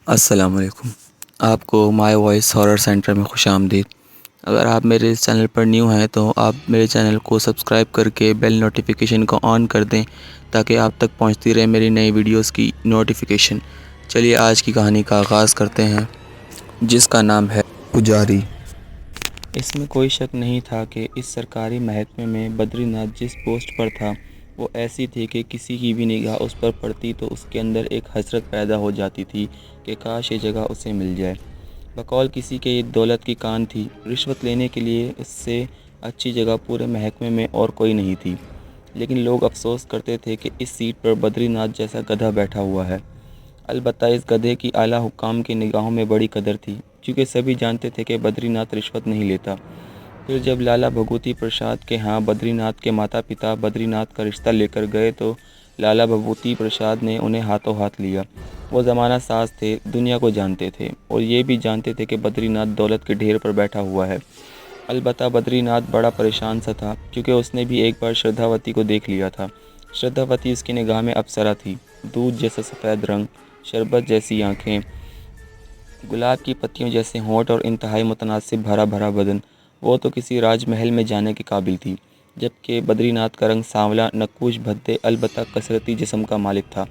अस्सलाम वालेकुम। आपको माय वॉइस हॉरर सेंटर में खुशामदीद। अगर आप मेरे इस चैनल पर न्यू हैं तो आप मेरे चैनल को सब्सक्राइब करके बेल नोटिफिकेशन को ऑन कर दें ताकि आप तक पहुंचती रहे मेरी नई वीडियोस की नोटिफिकेशन। चलिए आज की कहानी का आगाज़ करते हैं, जिसका नाम है पुजारी। इसमें कोई शक नहीं था कि इस सरकारी महकमे में बद्रीनाथ जिस पोस्ट पर था वो ऐसी थी कि किसी की भी निगाह उस पर पड़ती तो उसके अंदर एक हसरत पैदा हो जाती थी कि काश ये जगह उसे मिल जाए। बकौल किसी के ये दौलत की कान थी, रिश्वत लेने के लिए इससे अच्छी जगह पूरे महकमे में और कोई नहीं थी। लेकिन लोग अफसोस करते थे कि इस सीट पर बद्रीनाथ जैसा गधा बैठा हुआ है। अलबत्ता इस गधे की आला हुक्काम की निगाहों में बड़ी कदर थी, क्योंकि सभी जानते थे कि बद्रीनाथ रिश्वत नहीं लेता। फिर जब लाला भभूति प्रसाद के यहाँ बद्रीनाथ के माता पिता बद्रीनाथ का रिश्ता लेकर गए तो लाला भभूति प्रसाद ने उन्हें हाथों हाथ लिया। वो ज़माना साज थे, दुनिया को जानते थे और ये भी जानते थे कि बद्रीनाथ दौलत के ढेर पर बैठा हुआ है। अलबत्ता बद्रीनाथ बड़ा परेशान सा था, क्योंकि उसने भी एक बार श्रद्धावती को देख लिया था। श्रद्धावती उसकी निगाह में अप्सरा थी। दूध जैसा सफ़ेद रंग, शरबत जैसी आँखें, गुलाब की पत्तियों जैसे होंठ और इंतहाई मुतनासिब भरा भरा बदन। वो तो किसी राजमहल में जाने के काबिल थी, जबकि बद्रीनाथ का रंग सांवला, नक्कुश भद्दे, अलबत्ता कसरती जिस्म का मालिक था।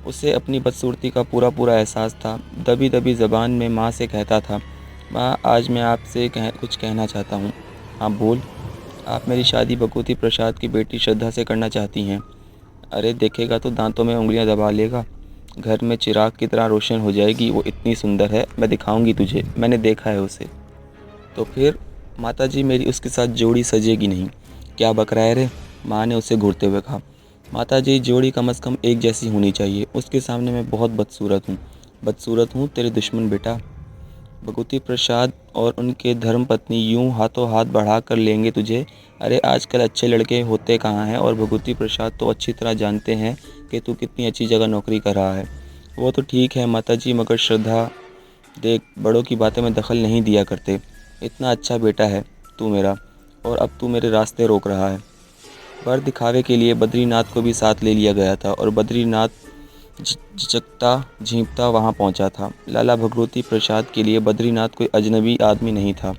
उसे अपनी बदसूरती का पूरा पूरा एहसास था। दबी दबी ज़बान में माँ से कहता था, माँ आज मैं आपसे कुछ कहना चाहता हूँ। हाँ बोल। आप मेरी शादी भगवती प्रसाद की बेटी श्रद्धा से करना चाहती हैं। अरे देखेगा तो दांतों में उंगलियां दबा लेगा। घर में चिराग की तरह रोशन हो जाएगी। वो इतनी सुंदर है, मैं दिखाऊंगी तुझे, मैंने देखा है उसे। तो फिर माताजी मेरी उसके साथ जोड़ी सजेगी नहीं। क्या बक रहा है रे? माँ ने उसे घूरते हुए कहा। माताजी जोड़ी कम से कम एक जैसी होनी चाहिए। उसके सामने मैं बहुत बदसूरत हूँ। बदसूरत हूँ तेरे दुश्मन बेटा। भगवती प्रसाद और उनके धर्मपत्नी यूं हाथों हाथ बढ़ा कर लेंगे तुझे। अरे आजकल अच्छे लड़के होते कहाँ हैं, और भगवती प्रसाद तो अच्छी तरह जानते हैं कि तू कितनी अच्छी जगह नौकरी कर रहा है। वो तो ठीक है माताजी, मगर श्रद्धा देख, बड़ों की बातें में दखल नहीं दिया करते। इतना अच्छा बेटा है तू मेरा, और अब तू मेरे रास्ते रोक रहा है। पर दिखावे के लिए बद्रीनाथ को भी साथ ले लिया गया था और बद्रीनाथ झिझकता झींपता वहां पहुंचा था। लाला भगवती प्रसाद के लिए बद्रीनाथ कोई अजनबी आदमी नहीं था।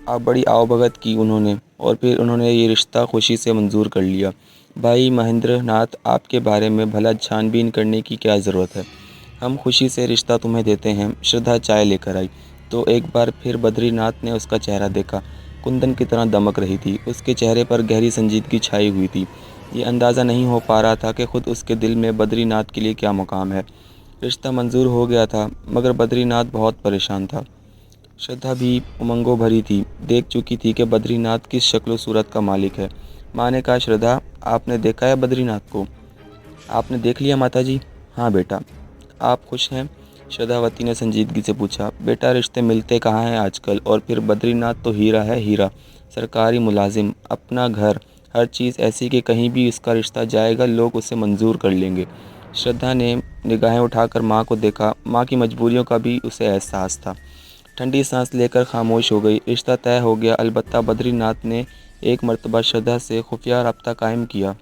आप बड़ी आवभगत की उन्होंने, और फिर उन्होंने ये रिश्ता खुशी से मंजूर कर लिया। भाई महेंद्र नाथ, आपके बारे में भला छानबीन करने की क्या ज़रूरत है। हम खुशी से रिश्ता तुम्हें देते हैं। श्रद्धा चाय लेकर आई तो एक बार फिर बद्रीनाथ ने उसका चेहरा देखा। कुंदन की तरह दमक रही थी। उसके चेहरे पर गहरी संजीदगी छाई हुई थी। ये अंदाज़ा नहीं हो पा रहा था कि खुद उसके दिल में बद्रीनाथ के लिए क्या मुकाम है। रिश्ता मंजूर हो गया था, मगर बद्रीनाथ बहुत परेशान था। श्रद्धा भी उमंगों भरी थी। देख चुकी थी कि बद्रीनाथ किस शक्ल सूरत का मालिक है। माँ ने कहा, श्रद्धा आपने देखा है बद्रीनाथ को? आपने देख लिया माताजी? हाँ बेटा। आप खुश हैं? श्रद्धावती ने संजीदगी से पूछा। बेटा रिश्ते मिलते कहाँ हैं आजकल, और फिर बद्रीनाथ तो हीरा है, हीरा। सरकारी मुलाजिम, अपना घर, हर चीज़ ऐसी कि कहीं भी उसका रिश्ता जाएगा लोग उसे मंजूर कर लेंगे। श्रद्धा ने निगाहें उठाकर माँ को देखा। माँ की मजबूरियों का भी उसे एहसास था। ठंडी सांस लेकर खामोश हो गई। रिश्ता तय हो गया। अलबत्ता बद्रीनाथ ने एक मर्तबा श्रद्धा से खुफिया रब्ता कायम किया।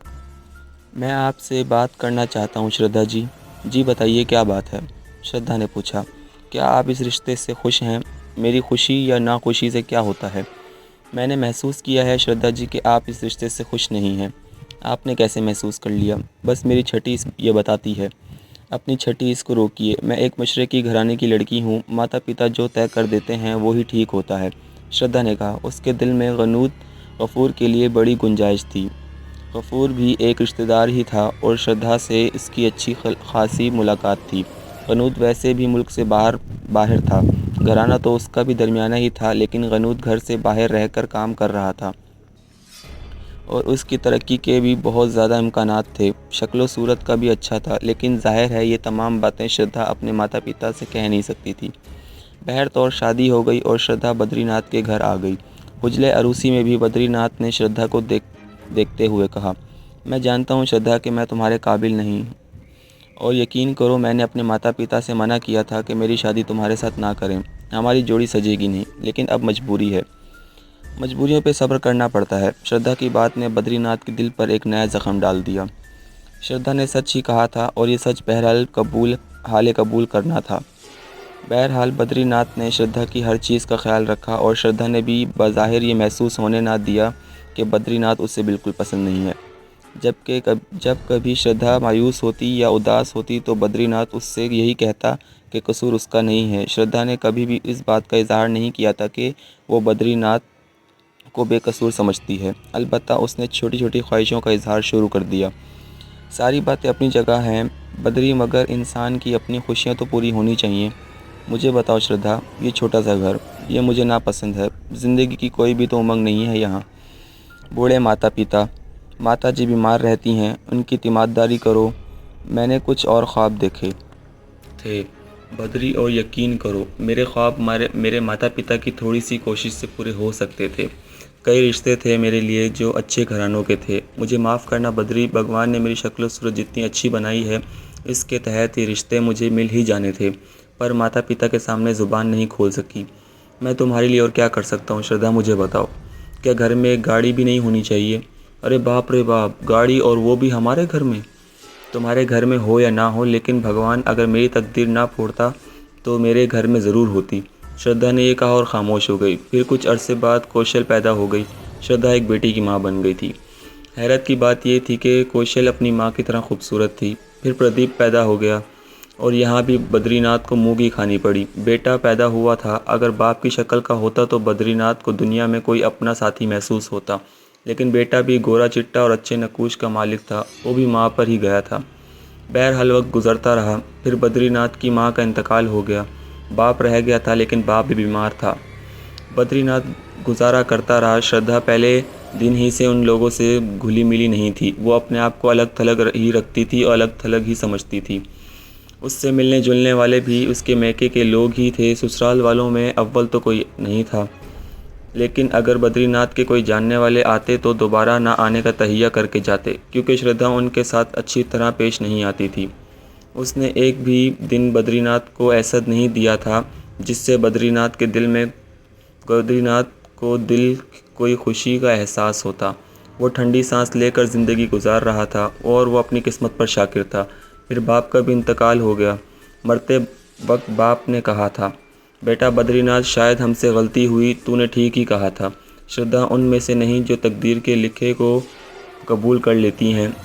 मैं आपसे बात करना चाहता हूँ श्रद्धा जी। जी बताइए क्या बात है? श्रद्धा ने पूछा। क्या आप इस रिश्ते से खुश हैं? मेरी खुशी या नाखुशी से क्या होता है? मैंने महसूस किया है श्रद्धा जी कि आप इस रिश्ते से खुश नहीं हैं। आपने कैसे महसूस कर लिया? बस मेरी छठी ये बताती है। अपनी छठी इसको रोकिए। मैं एक मशरक़ी घराने की लड़की हूँ। माता पिता जो तय कर देते हैं वो ही ठीक होता है। श्रद्धा ने कहा। उसके दिल में गनूद गफूर के लिए बड़ी गुंजाइश थी। गफूर भी एक रिश्तेदार ही था और श्रद्धा से इसकी अच्छी खासी मुलाकात थी। गनूद वैसे भी मुल्क से बाहर बाहर था। घराना तो उसका भी दरमियाना ही था, लेकिन गनूद घर से बाहर रहकर काम कर रहा था और उसकी तरक्की के भी बहुत ज़्यादा इम्कानात थे। शक्ल सूरत का भी अच्छा था, लेकिन जाहिर है ये तमाम बातें श्रद्धा अपने माता पिता से कह नहीं सकती थी। बहरतौर शादी हो गई और श्रद्धा बद्रीनाथ के घर आ गई। उजले अरूसी में भी बद्रीनाथ ने श्रद्धा को देखते हुए कहा, मैं जानता हूँ श्रद्धा कि मैं तुम्हारे काबिल नहीं, और यकीन करो मैंने अपने माता पिता से मना किया था कि मेरी शादी तुम्हारे साथ ना करें। हमारी जोड़ी सजेगी नहीं, लेकिन अब मजबूरी है। मजबूरियों पे सब्र करना पड़ता है। श्रद्धा की बात ने बद्रीनाथ के दिल पर एक नया ज़ख्म डाल दिया। श्रद्धा ने सच ही कहा था और ये सच बहरहाल कबूल हाले कबूल करना था। बहरहाल बद्रीनाथ ने श्रद्धा की हर चीज़ का ख्याल रखा और श्रद्धा ने भी बज़ाहिर ये महसूस होने ना दिया कि बद्रीनाथ उसे बिल्कुल पसंद नहीं है। जब कभी श्रद्धा मायूस होती या उदास होती तो बद्रीनाथ उससे यही कहता कि कसूर उसका नहीं है। श्रद्धा ने कभी भी इस बात का इज़हार नहीं किया था कि वो बद्रीनाथ को बेकसूर समझती है। अलबत्ता उसने छोटी छोटी ख्वाहिशों का इज़हार शुरू कर दिया। सारी बातें अपनी जगह हैं बद्री, मगर इंसान की अपनी खुशियाँ तो पूरी होनी चाहिए। मुझे बताओ श्रद्धा, ये छोटा सा घर, ये मुझे नापसंद है। ज़िंदगी की कोई भी तो उमंग नहीं है यहाँ। बूढ़े माता पिता, माता जी बीमार रहती हैं, उनकी तीमारदारी करो। मैंने कुछ और ख्वाब देखे थे बद्री, और यकीन करो मेरे ख्वाब मेरे माता पिता की थोड़ी सी कोशिश से पूरे हो सकते थे। कई रिश्ते थे मेरे लिए जो अच्छे घरानों के थे। मुझे माफ़ करना बद्री, भगवान ने मेरी शक्ल सूरत जितनी अच्छी बनाई है इसके तहत ये रिश्ते मुझे मिल ही जाने थे, पर माता पिता के सामने ज़ुबान नहीं खोल सकी। मैं तुम्हारे लिए और क्या कर सकता हूँ श्रद्धा, मुझे बताओ। क्या घर में एक गाड़ी भी नहीं होनी चाहिए? अरे बाप रे बाप, गाड़ी, और वो भी हमारे घर में? तुम्हारे घर में हो या ना हो, लेकिन भगवान अगर मेरी तकदीर ना फोड़ता तो मेरे घर में ज़रूर होती। श्रद्धा ने ये कहा और ख़ामोश हो गई। फिर कुछ अरसे बाद कौशल पैदा हो गई। श्रद्धा एक बेटी की माँ बन गई थी। हैरत की बात यह थी कि कौशल अपनी माँ की तरह खूबसूरत थी। फिर प्रदीप पैदा हो गया और यहाँ भी बद्रीनाथ को मूंगी खानी पड़ी। बेटा पैदा हुआ था, अगर बाप की शक्ल का होता तो बद्रीनाथ को दुनिया में कोई अपना साथी महसूस होता, लेकिन बेटा भी गोरा चिट्टा और अच्छे नकूश का मालिक था, वो भी माँ पर ही गया था। बहरहाल वक्त गुजरता रहा। फिर बद्रीनाथ की माँ का इंतकाल हो गया। बाप रह गया था, लेकिन बाप भी बीमार था। बद्रीनाथ गुजारा करता रहा। श्रद्धा पहले दिन ही से उन लोगों से घुली मिली नहीं थी। वो अपने आप को अलग थलग ही रखती थी और अलग थलग ही समझती थी। उससे मिलने जुलने वाले भी उसके मैके के लोग ही थे। ससुराल वालों में अव्वल तो कोई नहीं था, लेकिन अगर बद्रीनाथ के कोई जानने वाले आते तो दोबारा ना आने का तहिया करके जाते, क्योंकि श्रद्धा उनके साथ अच्छी तरह पेश नहीं आती थी। उसने एक भी दिन बद्रीनाथ को ऐसा नहीं दिया था जिससे बद्रीनाथ को दिल कोई खुशी का एहसास होता। वो ठंडी सांस लेकर ज़िंदगी गुजार रहा था और वो अपनी किस्मत पर शाकिर था। फिर बाप का भी इंतकाल हो गया। मरते वक्त बाप ने कहा था, बेटा बद्रीनाथ, शायद हमसे गलती हुई, तूने ठीक ही कहा था। श्रद्धा उनमें से नहीं जो तकदीर के लिखे को कबूल कर लेती हैं।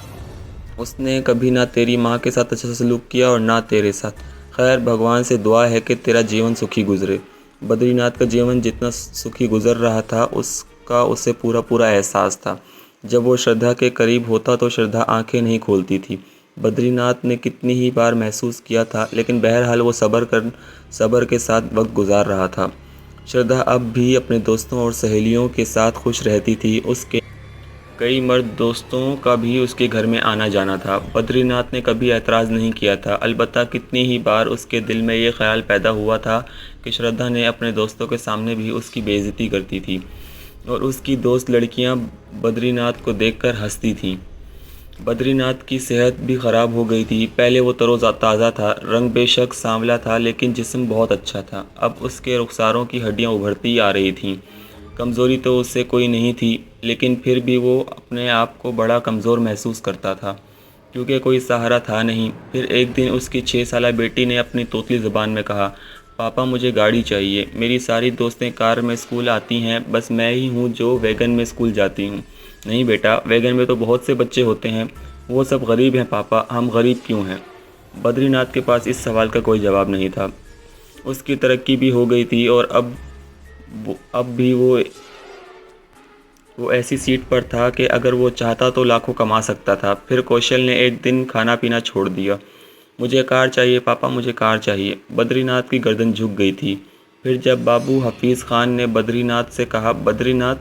उसने कभी ना तेरी माँ के साथ अच्छा सलूक किया और ना तेरे साथ। खैर, भगवान से दुआ है कि तेरा जीवन सुखी गुजरे। बद्रीनाथ का जीवन जितना सुखी गुजर रहा था उसका उसे पूरा पूरा एहसास था। जब वो श्रद्धा के करीब होता तो श्रद्धा आंखें नहीं खोलती थी। बद्रीनाथ ने कितनी ही बार महसूस किया था, लेकिन बहरहाल वो सब्र के साथ वक्त गुजार रहा था। श्रद्धा अब भी अपने दोस्तों और सहेलियों के साथ खुश रहती थी। उसके कई मर्द दोस्तों का भी उसके घर में आना जाना था। बद्रीनाथ ने कभी एतराज़ नहीं किया था। अलबत्ता कितनी ही बार उसके दिल में ये ख्याल पैदा हुआ था कि श्रद्धा ने अपने दोस्तों के सामने भी उसकी बेइज्जती करती थी, और उसकी दोस्त लड़कियां बद्रीनाथ को देखकर हंसती थीं। बद्रीनाथ की सेहत भी ख़राब हो गई थी। पहले वो तरोताज़ा था, रंग बेशक सांवला था, लेकिन जिस्म बहुत अच्छा था। अब उसके रुखसारों की हड्डियां उभरती आ रही थीं। कमज़ोरी तो उससे कोई नहीं थी, लेकिन फिर भी वो अपने आप को बड़ा कमज़ोर महसूस करता था, क्योंकि कोई सहारा था नहीं। फिर एक दिन उसकी 6 साला बेटी ने अपनी तोतली ज़बान में कहा, पापा मुझे गाड़ी चाहिए। मेरी सारी दोस्तें कार में स्कूल आती हैं, बस मैं ही हूँ जो वैगन में स्कूल जाती हूँ। नहीं बेटा, वैगन में तो बहुत से बच्चे होते हैं। वो सब गरीब हैं पापा, हम गरीब क्यों हैं? बद्रीनाथ के पास इस सवाल का कोई जवाब नहीं था। उसकी तरक्की भी हो गई थी और अब भी वो ऐसी सीट पर था कि अगर वो चाहता तो लाखों कमा सकता था। फिर कौशल ने एक दिन खाना पीना छोड़ दिया। मुझे कार चाहिए पापा, मुझे कार चाहिए। बद्रीनाथ की गर्दन झुक गई थी। फिर जब बाबू हफीज़ खान ने बद्रीनाथ से कहा, बद्रीनाथ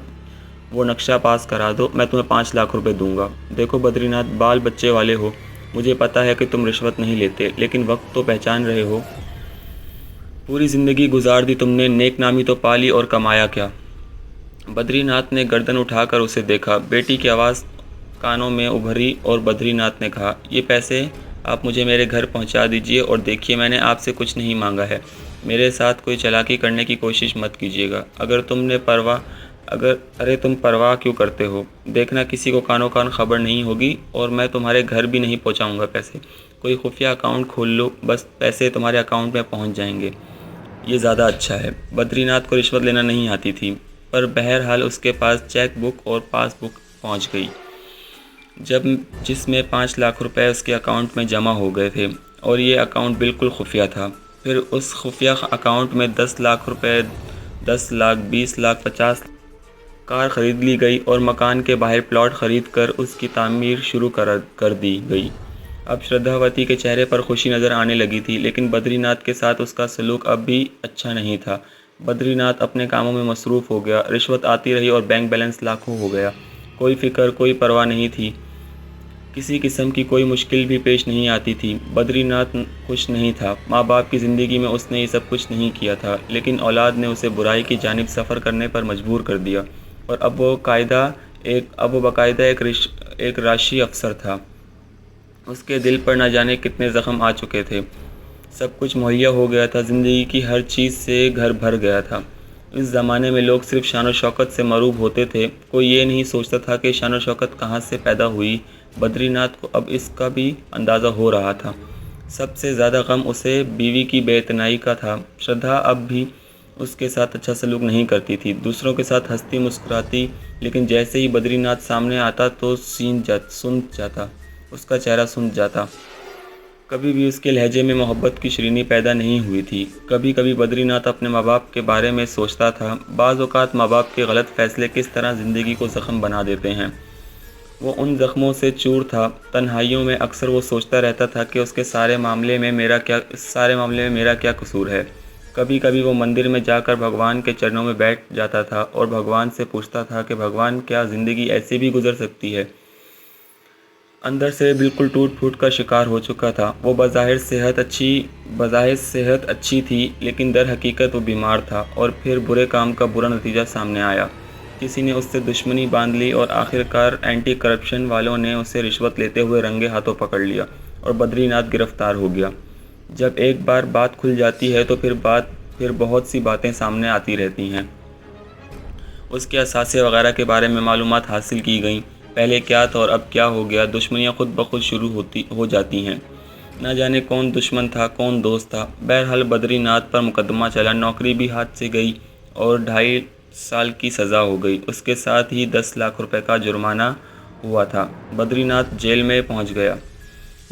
वो नक्शा पास करा दो, मैं तुम्हें 5 लाख रुपए दूंगा। देखो बद्रीनाथ, बाल बच्चे वाले हो, मुझे पता है कि तुम रिश्वत नहीं लेते, लेकिन वक्त तो पहचान रहे हो। पूरी ज़िंदगी गुजार दी तुमने, नेक नामी तो पाली, और कमाया क्या? बद्रीनाथ ने गर्दन उठाकर उसे देखा। बेटी की आवाज़ कानों में उभरी और बद्रीनाथ ने कहा, ये पैसे आप मुझे मेरे घर पहुंचा दीजिए, और देखिए मैंने आपसे कुछ नहीं मांगा है। मेरे साथ कोई चालाकी करने की कोशिश मत कीजिएगा। अरे तुम परवाह क्यों करते हो? देखना किसी को कानो कान खबर नहीं होगी, और मैं तुम्हारे घर भी नहीं पहुंचाऊंगा पैसे। कोई खुफिया अकाउंट खोल लो, बस पैसे तुम्हारे अकाउंट में पहुंच जाएंगे। ये ज़्यादा अच्छा है। बद्रीनाथ को रिश्वत लेना नहीं आती थी, पर बहरहाल उसके पास चेक बुक और पासबुक पहुंच गई, जब जिसमें 5 लाख रुपए उसके अकाउंट में जमा हो गए थे, और ये अकाउंट बिल्कुल खुफिया था। फिर उस खुफिया अकाउंट में 10 लाख रुपए, 10 लाख, 20 लाख, 50 कार ख़रीद ली गई और मकान के बाहर प्लॉट ख़रीद कर उसकी तामीर शुरू कर दी गई। अब श्रद्धावती के चेहरे पर खुशी नज़र आने लगी थी, लेकिन बद्रीनाथ के साथ उसका सलूक अब भी अच्छा नहीं था। बद्रीनाथ अपने कामों में मसरूफ़ हो गया, रिश्वत आती रही और बैंक बैलेंस लाखों हो गया। कोई फ़िक्र, कोई परवाह नहीं थी, किसी किस्म की कोई मुश्किल भी पेश नहीं आती थी। बद्रीनाथ खुश नहीं था। माँ बाप की ज़िंदगी में उसने ये सब कुछ नहीं किया था, लेकिन औलाद ने उसे बुराई की जानिब सफ़र करने पर मजबूर कर दिया, और अब वो बाकायदा एक राशि अफसर था। उसके दिल पर न जाने कितने ज़ख्म आ चुके थे। सब कुछ मुहैया हो गया था, ज़िंदगी की हर चीज़ से घर भर गया था। इस ज़माने में लोग सिर्फ शान और शौकत से मरूब होते थे, कोई ये नहीं सोचता था कि शान और शौकत कहाँ से पैदा हुई। बद्रीनाथ को अब इसका भी अंदाज़ा हो रहा था। सबसे ज़्यादा गम उसे बीवी की बेइतनाई का था। श्रद्धा अब भी उसके साथ अच्छा सलूक नहीं करती थी, दूसरों के साथ हंसती मुस्कुराती, लेकिन जैसे ही बद्रीनाथ सामने आता तो सुन जाता, उसका चेहरा सुन जाता। कभी भी उसके लहजे में मोहब्बत की शरीनी पैदा नहीं हुई थी। कभी कभी बद्रीनाथ अपने माँ बाप के बारे में सोचता था। बाज़ औक़ात माँ बाप के गलत फ़ैसले किस तरह ज़िंदगी को ज़ख्म बना देते हैं। वो उन ज़ख्मों से चूर था। तन्हाइयों में अक्सर वो सोचता रहता था कि उसके सारे मामले में मेरा क्या कसूर है। कभी कभी वो मंदिर में जाकर भगवान के चरणों में बैठ जाता था और भगवान से पूछता था कि भगवान, क्या ज़िंदगी ऐसे भी गुजर सकती है। अंदर से बिल्कुल टूट फूट का शिकार हो चुका था। वो बज़ाहिर सेहत अच्छी थी, लेकिन दर हकीकत वो बीमार था। और फिर बुरे काम का बुरा नतीजा सामने आया। किसी ने उससे दुश्मनी बांध ली और आखिरकार एंटी करप्शन वालों ने उसे रिश्वत लेते हुए रंगे हाथों पकड़ लिया और बद्रीनाथ गिरफ्तार हो गया। जब एक बार बात खुल जाती है तो फिर बहुत सी बातें सामने आती रहती हैं। उसके असासे वगैरह के बारे में मालूमात हासिल की गई। पहले क्या था और अब क्या हो गया। दुश्मनियाँ खुद ब खुद शुरू हो जाती हैं। न जाने कौन दुश्मन था, कौन दोस्त था। बहरहाल बद्रीनाथ पर मुकदमा चला, नौकरी भी हाथ से गई और 2.5 साल की सज़ा हो गई। उसके साथ ही 10 लाख रुपए का जुर्माना हुआ था। बद्रीनाथ जेल में पहुंच गया।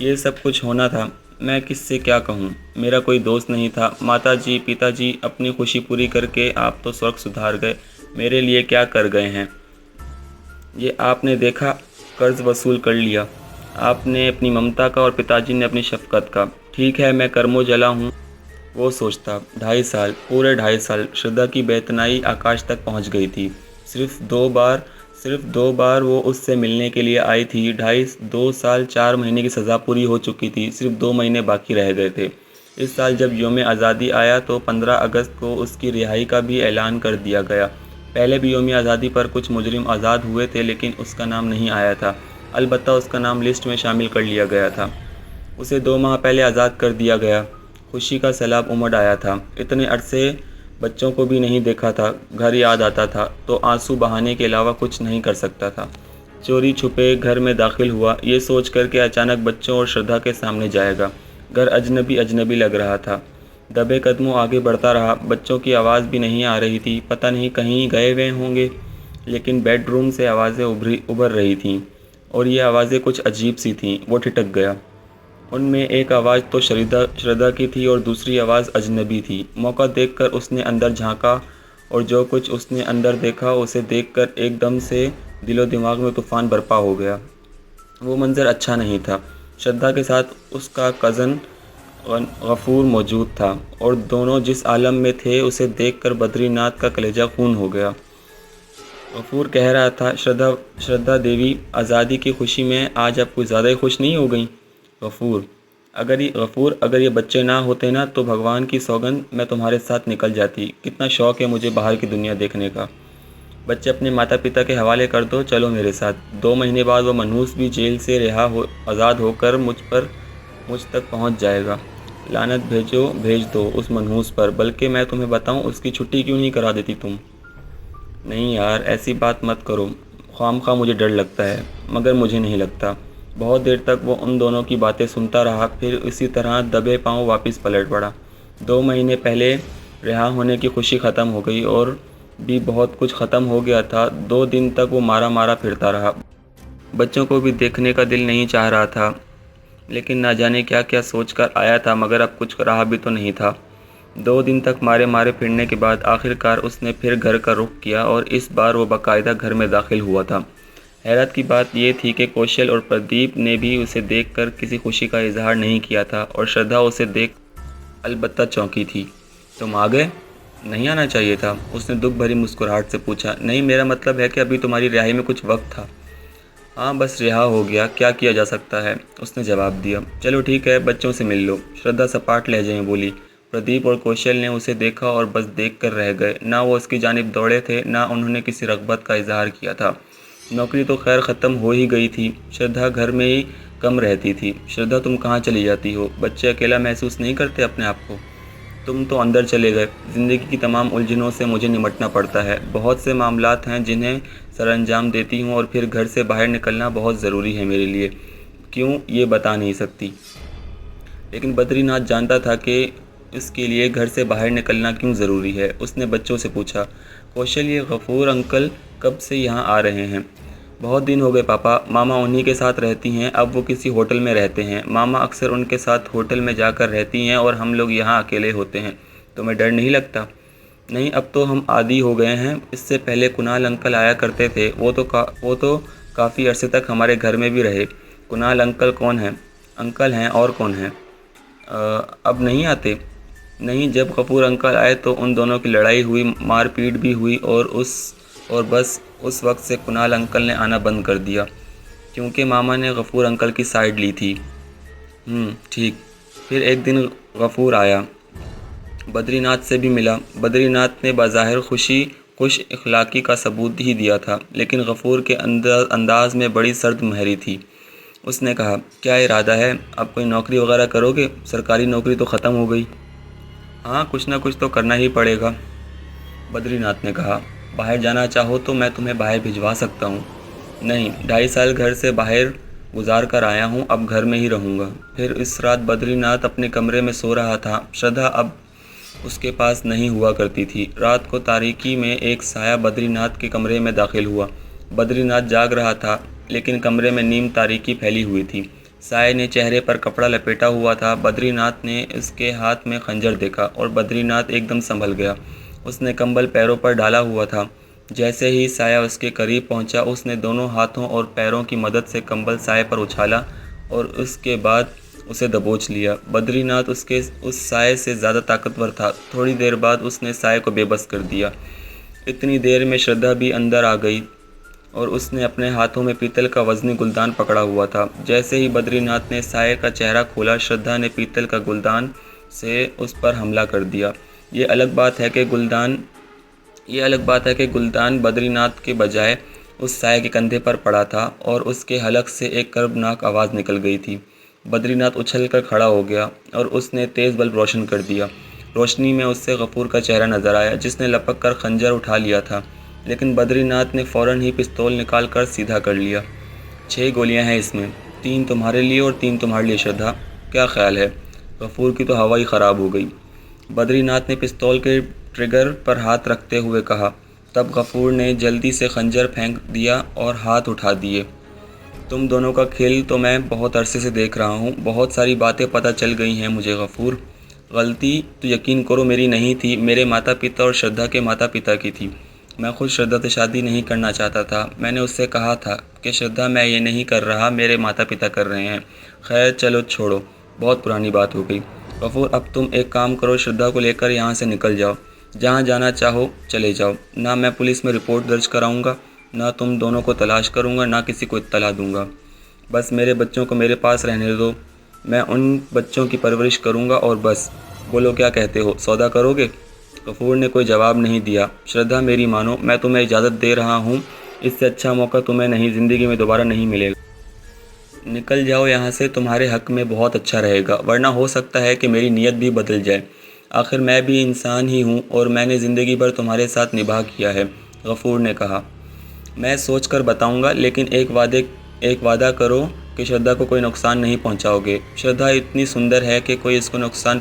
ये सब कुछ होना था। मैं किससे क्या कहूँ। मेरा कोई दोस्त नहीं था। माताजी पिताजी अपनी खुशी पूरी करके आप तो स्वर्ग सुधार गए, मेरे लिए क्या कर गए हैं। ये आपने देखा, कर्ज़ वसूल कर लिया आपने अपनी ममता का और पिताजी ने अपनी शफ़क़त का। ठीक है, मैं कर्मो जला हूँ, वो सोचता। 2.5 साल, पूरे 2.5 साल। श्रद्धा की बेतनाई आकाश तक पहुँच गई थी। सिर्फ दो बार वो उससे मिलने के लिए आई थी। 2 साल 4 महीने की सज़ा पूरी हो चुकी थी। सिर्फ 2 महीने बाकी रह गए थे। इस साल जब यौम आज़ादी आया तो 15 अगस्त को उसकी रिहाई का भी ऐलान कर दिया गया। पहले भी यौम आज़ादी पर कुछ मुजरिम आज़ाद हुए थे, लेकिन उसका नाम नहीं आया था। अलबत्ता उसका नाम लिस्ट में शामिल कर लिया गया था। उसे 2 माह पहले आज़ाद कर दिया गया। खुशी का सैलाब उमड़ आया था। इतने अरसे बच्चों को भी नहीं देखा था। घर याद आता था तो आंसू बहाने के अलावा कुछ नहीं कर सकता था। चोरी छुपे घर में दाखिल हुआ, ये सोच कर के अचानक बच्चों और श्रद्धा के सामने जाएगा। घर अजनबी अजनबी लग रहा था। दबे कदमों आगे बढ़ता रहा। बच्चों की आवाज़ भी नहीं आ रही थी, पता नहीं कहीं गए हुए होंगे। लेकिन बेडरूम से आवाज़ें उभर रही थीं, और ये आवाज़ें कुछ अजीब सी थीं। वो ठिठक गया। उनमें एक आवाज़ तो श्रद्धा की थी और दूसरी आवाज़ अजनबी थी। मौका देखकर उसने अंदर झांका, और जो कुछ उसने अंदर देखा उसे देखकर एकदम से दिलो दिमाग में तूफ़ान बरपा हो गया। वो मंज़र अच्छा नहीं था। श्रद्धा के साथ उसका कज़न गफ़ूर मौजूद था, और दोनों जिस आलम में थे उसे देखकर बद्रीनाथ का कलेजा खून हो गया। गफ़ूर कह रहा था, श्रद्धा देवी, आज़ादी की खुशी में आज आप कुछ ज़्यादा ही खुश नहीं हो गई। गफ़ूर, अगर ये बच्चे ना होते ना तो भगवान की सौगंध मैं तुम्हारे साथ निकल जाती। कितना शौक़ है मुझे बाहर की दुनिया देखने का। बच्चे अपने माता पिता के हवाले कर दो, चलो मेरे साथ। 2 महीने बाद वो मनहूस भी जेल से आज़ाद होकर मुझ तक पहुंच जाएगा। लानत भेज दो उस मनहूस पर। बल्कि मैं तुम्हें बताऊं, उसकी छुट्टी क्यों नहीं करा देती तुम। नहीं यार, ऐसी बात मत करो। ख़ामख़ाह मुझे डर लगता है, मगर मुझे नहीं लगता। बहुत देर तक वो उन दोनों की बातें सुनता रहा, फिर उसी तरह दबे पांव वापस पलट पड़ा। 2 महीने पहले रिहा होने की खुशी ख़त्म हो गई और भी बहुत कुछ ख़त्म हो गया था। 2 दिन तक वो मारा मारा फिरता रहा। बच्चों को भी देखने का दिल नहीं चाह रहा था, लेकिन ना जाने क्या क्या सोचकर आया था, मगर अब कुछ रहा भी तो नहीं था। 2 दिन तक मारे मारे फिरने के बाद आखिरकार उसने फिर घर का रुख किया और इस बार वो बाकायदा घर में दाखिल हुआ था। हैरत की बात यह थी कि कौशल और प्रदीप ने भी उसे देखकर किसी खुशी का इजहार नहीं किया था और श्रद्धा उसे देख अलबत्ता चौंकी थी। तुम आ गए? नहीं आना चाहिए था, उसने दुख भरी मुस्कुराहट से पूछा। नहीं, मेरा मतलब है कि अभी तुम्हारी रिहाई में कुछ वक्त था। हाँ, बस रिहा हो गया, क्या किया जा सकता है, उसने जवाब दिया। चलो ठीक है, बच्चों से मिल लो, श्रद्धा सपाट लहजे में बोली। प्रदीप और कौशल ने उसे देखा और बस देख कर रह गए। ना वो उसकी जानिब दौड़े थे, ना उन्होंने किसी रग़बत का इजहार किया था। नौकरी तो खैर ख़त्म हो ही गई थी, श्रद्धा घर में ही कम रहती थी। श्रद्धा, तुम कहाँ चली जाती हो? बच्चे अकेला महसूस नहीं करते अपने आप को? तुम तो अंदर चले गए। ज़िंदगी की तमाम उलझनों से मुझे निमटना पड़ता है। बहुत से मामलात हैं जिन्हें सरअंजाम देती हूँ और फिर घर से बाहर निकलना बहुत ज़रूरी है मेरे लिए। क्यों, ये बता नहीं सकती। लेकिन बद्रीनाथ जानता था कि इसके लिए घर से बाहर निकलना क्यों ज़रूरी है। उसने बच्चों से पूछा, कौशल, ये गफ़ूर अंकल कब से यहाँ आ रहे हैं? बहुत दिन हो गए पापा, मामा उन्हीं के साथ रहती हैं, अब वो किसी होटल में रहते हैं। मामा अक्सर उनके साथ होटल में जाकर रहती हैं और हम लोग यहाँ अकेले होते हैं। तुम्हें डर नहीं लगता? नहीं, अब तो हम आदी हो गए हैं। इससे पहले कुणाल अंकल आया करते थे, वो तो काफ़ी अरसे तक हमारे घर में भी रहे। कुणाल अंकल कौन हैं? अंकल हैं, और कौन हैं? अब नहीं आते? नहीं, जब गफूर अंकल आए तो उन दोनों की लड़ाई हुई, मारपीट भी हुई और बस उस वक्त से कुणाल अंकल ने आना बंद कर दिया, क्योंकि मामा ने गफूर अंकल की साइड ली थी। ठीक। फिर एक दिन गफूर आया, बद्रीनाथ से भी मिला। बद्रीनाथ ने बाज़ाहिर खुश इखलाकी का सबूत ही दिया था, लेकिन गफूर के अंदाज में बड़ी सर्द महरी थी। उसने कहा, क्या इरादा है? अब कोई नौकरी वगैरह करोगे? सरकारी नौकरी तो ख़त्म हो गई। हाँ, कुछ ना कुछ तो करना ही पड़ेगा, बद्रीनाथ ने कहा। बाहर जाना चाहो तो मैं तुम्हें बाहर भिजवा सकता हूँ। नहीं, 2.5 साल घर से बाहर गुजार कर आया हूँ, अब घर में ही रहूँगा। फिर इस रात बद्रीनाथ अपने कमरे में सो रहा था। श्रद्धा अब उसके पास नहीं हुआ करती थी। रात को तारीकी में एक साया बद्रीनाथ के कमरे में दाखिल हुआ। बद्रीनाथ जाग रहा था, लेकिन कमरे में नीम तारीकी फैली हुई थी। साये ने चेहरे पर कपड़ा लपेटा हुआ था। बद्रीनाथ ने उसके हाथ में खंजर देखा और बद्रीनाथ एकदम संभल गया। उसने कंबल पैरों पर डाला हुआ था। जैसे ही साया उसके करीब पहुंचा, उसने दोनों हाथों और पैरों की मदद से कंबल साये पर उछाला और उसके बाद उसे दबोच लिया। बद्रीनाथ उस साये से ज़्यादा ताकतवर था। थोड़ी देर बाद उसने साये को बेबस कर दिया। इतनी देर में श्रद्धा भी अंदर आ गई और उसने अपने हाथों में पीतल का वज़नी गुलदान पकड़ा हुआ था। जैसे ही बद्रीनाथ ने साये का चेहरा खोला, श्रद्धा ने पीतल का गुलदान से उस पर हमला कर दिया। ये अलग बात है कि गुलदान बद्रीनाथ के बजाय उस साये के कंधे पर पड़ा था और उसके हलक से एक कर्बनाक आवाज़ निकल गई थी। बद्रीनाथ उछलकर खड़ा हो गया और उसने तेज़ बल्ब रोशन कर दिया। रोशनी में उससे गफूर का चेहरा नज़र आया, जिसने लपक कर खंजर उठा लिया था, लेकिन बद्रीनाथ ने फ़ौरन ही पिस्तौल निकाल कर सीधा कर लिया। 6 गोलियां हैं इसमें, 3 तुम्हारे लिए और 3 तुम्हारे लिए श्रद्धा। क्या ख्याल है? गफूर की तो हवा ही ख़राब हो गई, बद्रीनाथ ने पिस्तौल के ट्रिगर पर हाथ रखते हुए कहा। तब गफूर ने जल्दी से खंजर फेंक दिया और हाथ उठा दिए। तुम दोनों का खेल तो मैं बहुत अरसे से देख रहा हूँ। बहुत सारी बातें पता चल गई हैं मुझे गफूर। गलती तो यकीन करो मेरी नहीं थी, मेरे माता पिता और श्रद्धा के माता पिता की थी। मैं खुद श्रद्धा से शादी नहीं करना चाहता था। मैंने उससे कहा था कि श्रद्धा, मैं ये नहीं कर रहा, मेरे माता पिता कर रहे हैं। खैर चलो छोड़ो, बहुत पुरानी बात हो गई। गफूर, अब तुम एक काम करो, श्रद्धा को लेकर यहाँ से निकल जाओ। जहाँ जाना चाहो चले जाओ। ना मैं पुलिस में रिपोर्ट दर्ज कराऊंगा, ना तुम दोनों को तलाश करूंगा, ना किसी को इत्तला दूंगा। बस मेरे बच्चों को मेरे पास रहने दो, मैं उन बच्चों की परवरिश करूंगा और बस। बोलो क्या कहते हो, सौदा करोगे? गफूर ने कोई जवाब नहीं दिया। श्रद्धा, मेरी मानो, मैं तुम्हें इजाज़त दे रहा हूँ। इससे अच्छा मौका तुम्हें नहीं, ज़िंदगी में दोबारा नहीं मिलेगा। निकल जाओ यहाँ से, तुम्हारे हक़ में बहुत अच्छा रहेगा, वरना हो सकता है कि मेरी नीयत भी बदल जाए। आखिर मैं भी इंसान ही हूँ और मैंने ज़िंदगी भर तुम्हारे साथ निभाह किया है, गफूर ने कहा। मैं सोच कर बताऊँगा, लेकिन एक वादा करो कि श्रद्धा को कोई नुकसान नहीं पहुंचाओगे। श्रद्धा इतनी सुंदर है कि कोई इसको नुकसान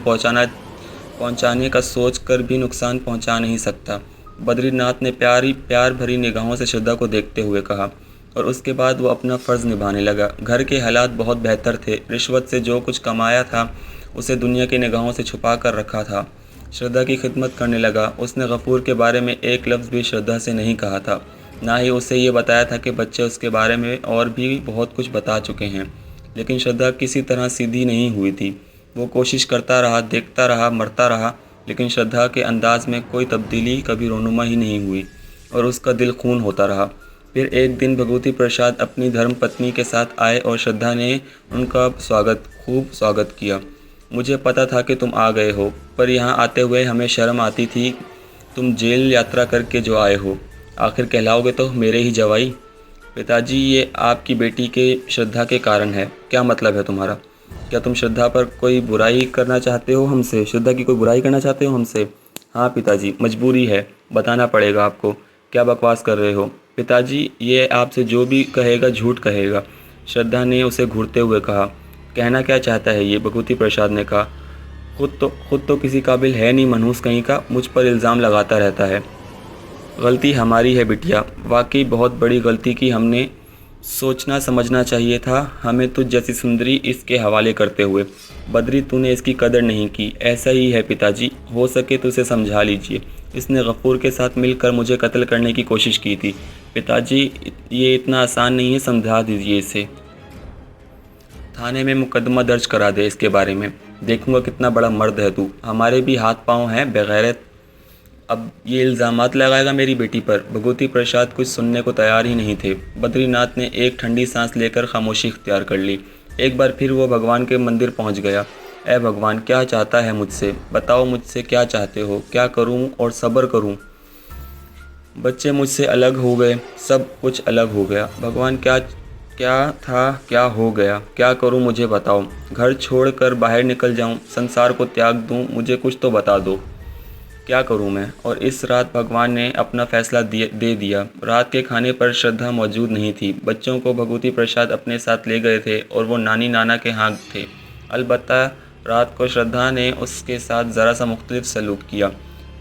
पहुंचाने का सोच कर भी नुकसान पहुंचा नहीं सकता। बद्रीनाथ ने प्यार भरी निगाहों से श्रद्धा को देखते हुए कहा और उसके बाद वो अपना फ़र्ज़ निभाने लगा। घर के हालात बहुत बेहतर थे। रिश्वत से जो कुछ कमाया था उसे दुनिया की निगाहों से छुपा कर रखा था। श्रद्धा की खिदमत करने लगा। उसने गफ़ूर के बारे में एक लफ्ज़ भी श्रद्धा से नहीं कहा था, ना ही उसे ये बताया था कि बच्चे उसके बारे में और भी बहुत कुछ बता चुके हैं। लेकिन श्रद्धा किसी तरह सीधी नहीं हुई थी। वो कोशिश करता रहा, देखता रहा, मरता रहा, लेकिन श्रद्धा के अंदाज में कोई तब्दीली कभी रोनुमा ही नहीं हुई और उसका दिल खून होता रहा। फिर एक दिन भगवती प्रसाद अपनी धर्मपत्नी के साथ आए और श्रद्धा ने उनका खूब स्वागत किया। मुझे पता था कि तुम आ गए हो, पर यहाँ आते हुए हमें शर्म आती थी। तुम जेल यात्रा करके जो आए हो, आखिर कहलाओगे तो मेरे ही जवाई। पिताजी, ये आपकी बेटी के श्रद्धा के कारण है। क्या मतलब है तुम्हारा? क्या तुम श्रद्धा पर कोई बुराई करना चाहते हो हमसे? श्रद्धा की कोई बुराई करना चाहते हो हमसे? हाँ पिताजी, मजबूरी है, बताना पड़ेगा आपको। क्या बकवास कर रहे हो पिताजी? ये आपसे जो भी कहेगा झूठ कहेगा, श्रद्धा ने उसे घूरते हुए कहा। कहना क्या चाहता है ये? भगवती प्रसाद ने कहा। खुद तो किसी काबिल है नहीं, मनहूस कहीं का, मुझ पर इल्ज़ाम लगाता रहता है। गलती हमारी है बिटिया, वाकई बहुत बड़ी गलती की हमने। सोचना समझना चाहिए था हमें तुझ जैसी सुंदरी इसके हवाले करते हुए। बद्री, तूने इसकी कदर नहीं की। ऐसा ही है पिताजी, हो सके तो उसे समझा लीजिए। इसने गफ़ूर के साथ मिलकर मुझे कत्ल करने की कोशिश की थी। पिताजी, ये इतना आसान नहीं है, समझा दीजिए इसे। थाने में मुकदमा दर्ज करा दे इसके बारे में। देखूंगा कितना बड़ा मर्द है तू। हमारे भी हाथ पाँव हैं बेगैरत। अब ये इल्ज़ामात लगाएगा मेरी बेटी पर। भगवती प्रसाद कुछ सुनने को तैयार ही नहीं थे। बद्रीनाथ ने एक ठंडी सांस लेकर खामोशी इख्तियार कर ली। एक बार फिर वो भगवान के मंदिर पहुंच गया। ऐ भगवान, क्या चाहता है मुझसे? बताओ मुझसे क्या चाहते हो? क्या करूं और सब्र करूं? बच्चे मुझसे अलग हो गए, सब कुछ अलग हो गया। भगवान, क्या क्या था, क्या हो गया? क्या करूं मुझे बताओ। घर छोड़कर बाहर निकल जाऊं, संसार को त्याग दूं? मुझे कुछ तो बता दो, क्या करूं मैं? और इस रात भगवान ने अपना फैसला दे दिया। रात के खाने पर श्रद्धा मौजूद नहीं थी। बच्चों को भगवती प्रसाद अपने साथ ले गए थे और वो नानी नाना के यहाँ थे। अलबत्ता रात को श्रद्धा ने उसके साथ ज़रा सा मुख्तलिफ सलूक किया।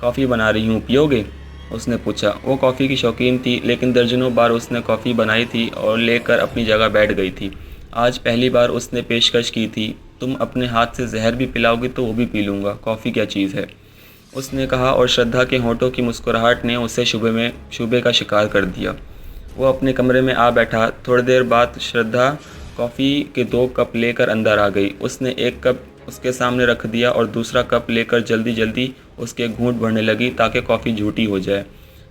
कॉफ़ी बना रही हूँ, पियोगे? उसने पूछा। वो कॉफ़ी की शौकीन थी, लेकिन दर्जनों बार उसने कॉफ़ी बनाई थी और लेकर अपनी जगह बैठ गई थी। आज पहली बार उसने पेशकश की थी। तुम अपने हाथ से जहर भी पिलाओगे तो वो भी पी लूँगा, कॉफ़ी क्या चीज़ है, उसने कहा। और श्रद्धा के होठों की मुस्कुराहट ने उसे शुबे का शिकार कर दिया। वो अपने कमरे में आ बैठा। थोड़ी देर बाद श्रद्धा कॉफ़ी के 2 कप लेकर अंदर आ गई। उसने एक कप उसके सामने रख दिया और दूसरा कप लेकर जल्दी जल्दी उसके घूंट भरने लगी ताकि कॉफ़ी झूठी हो जाए।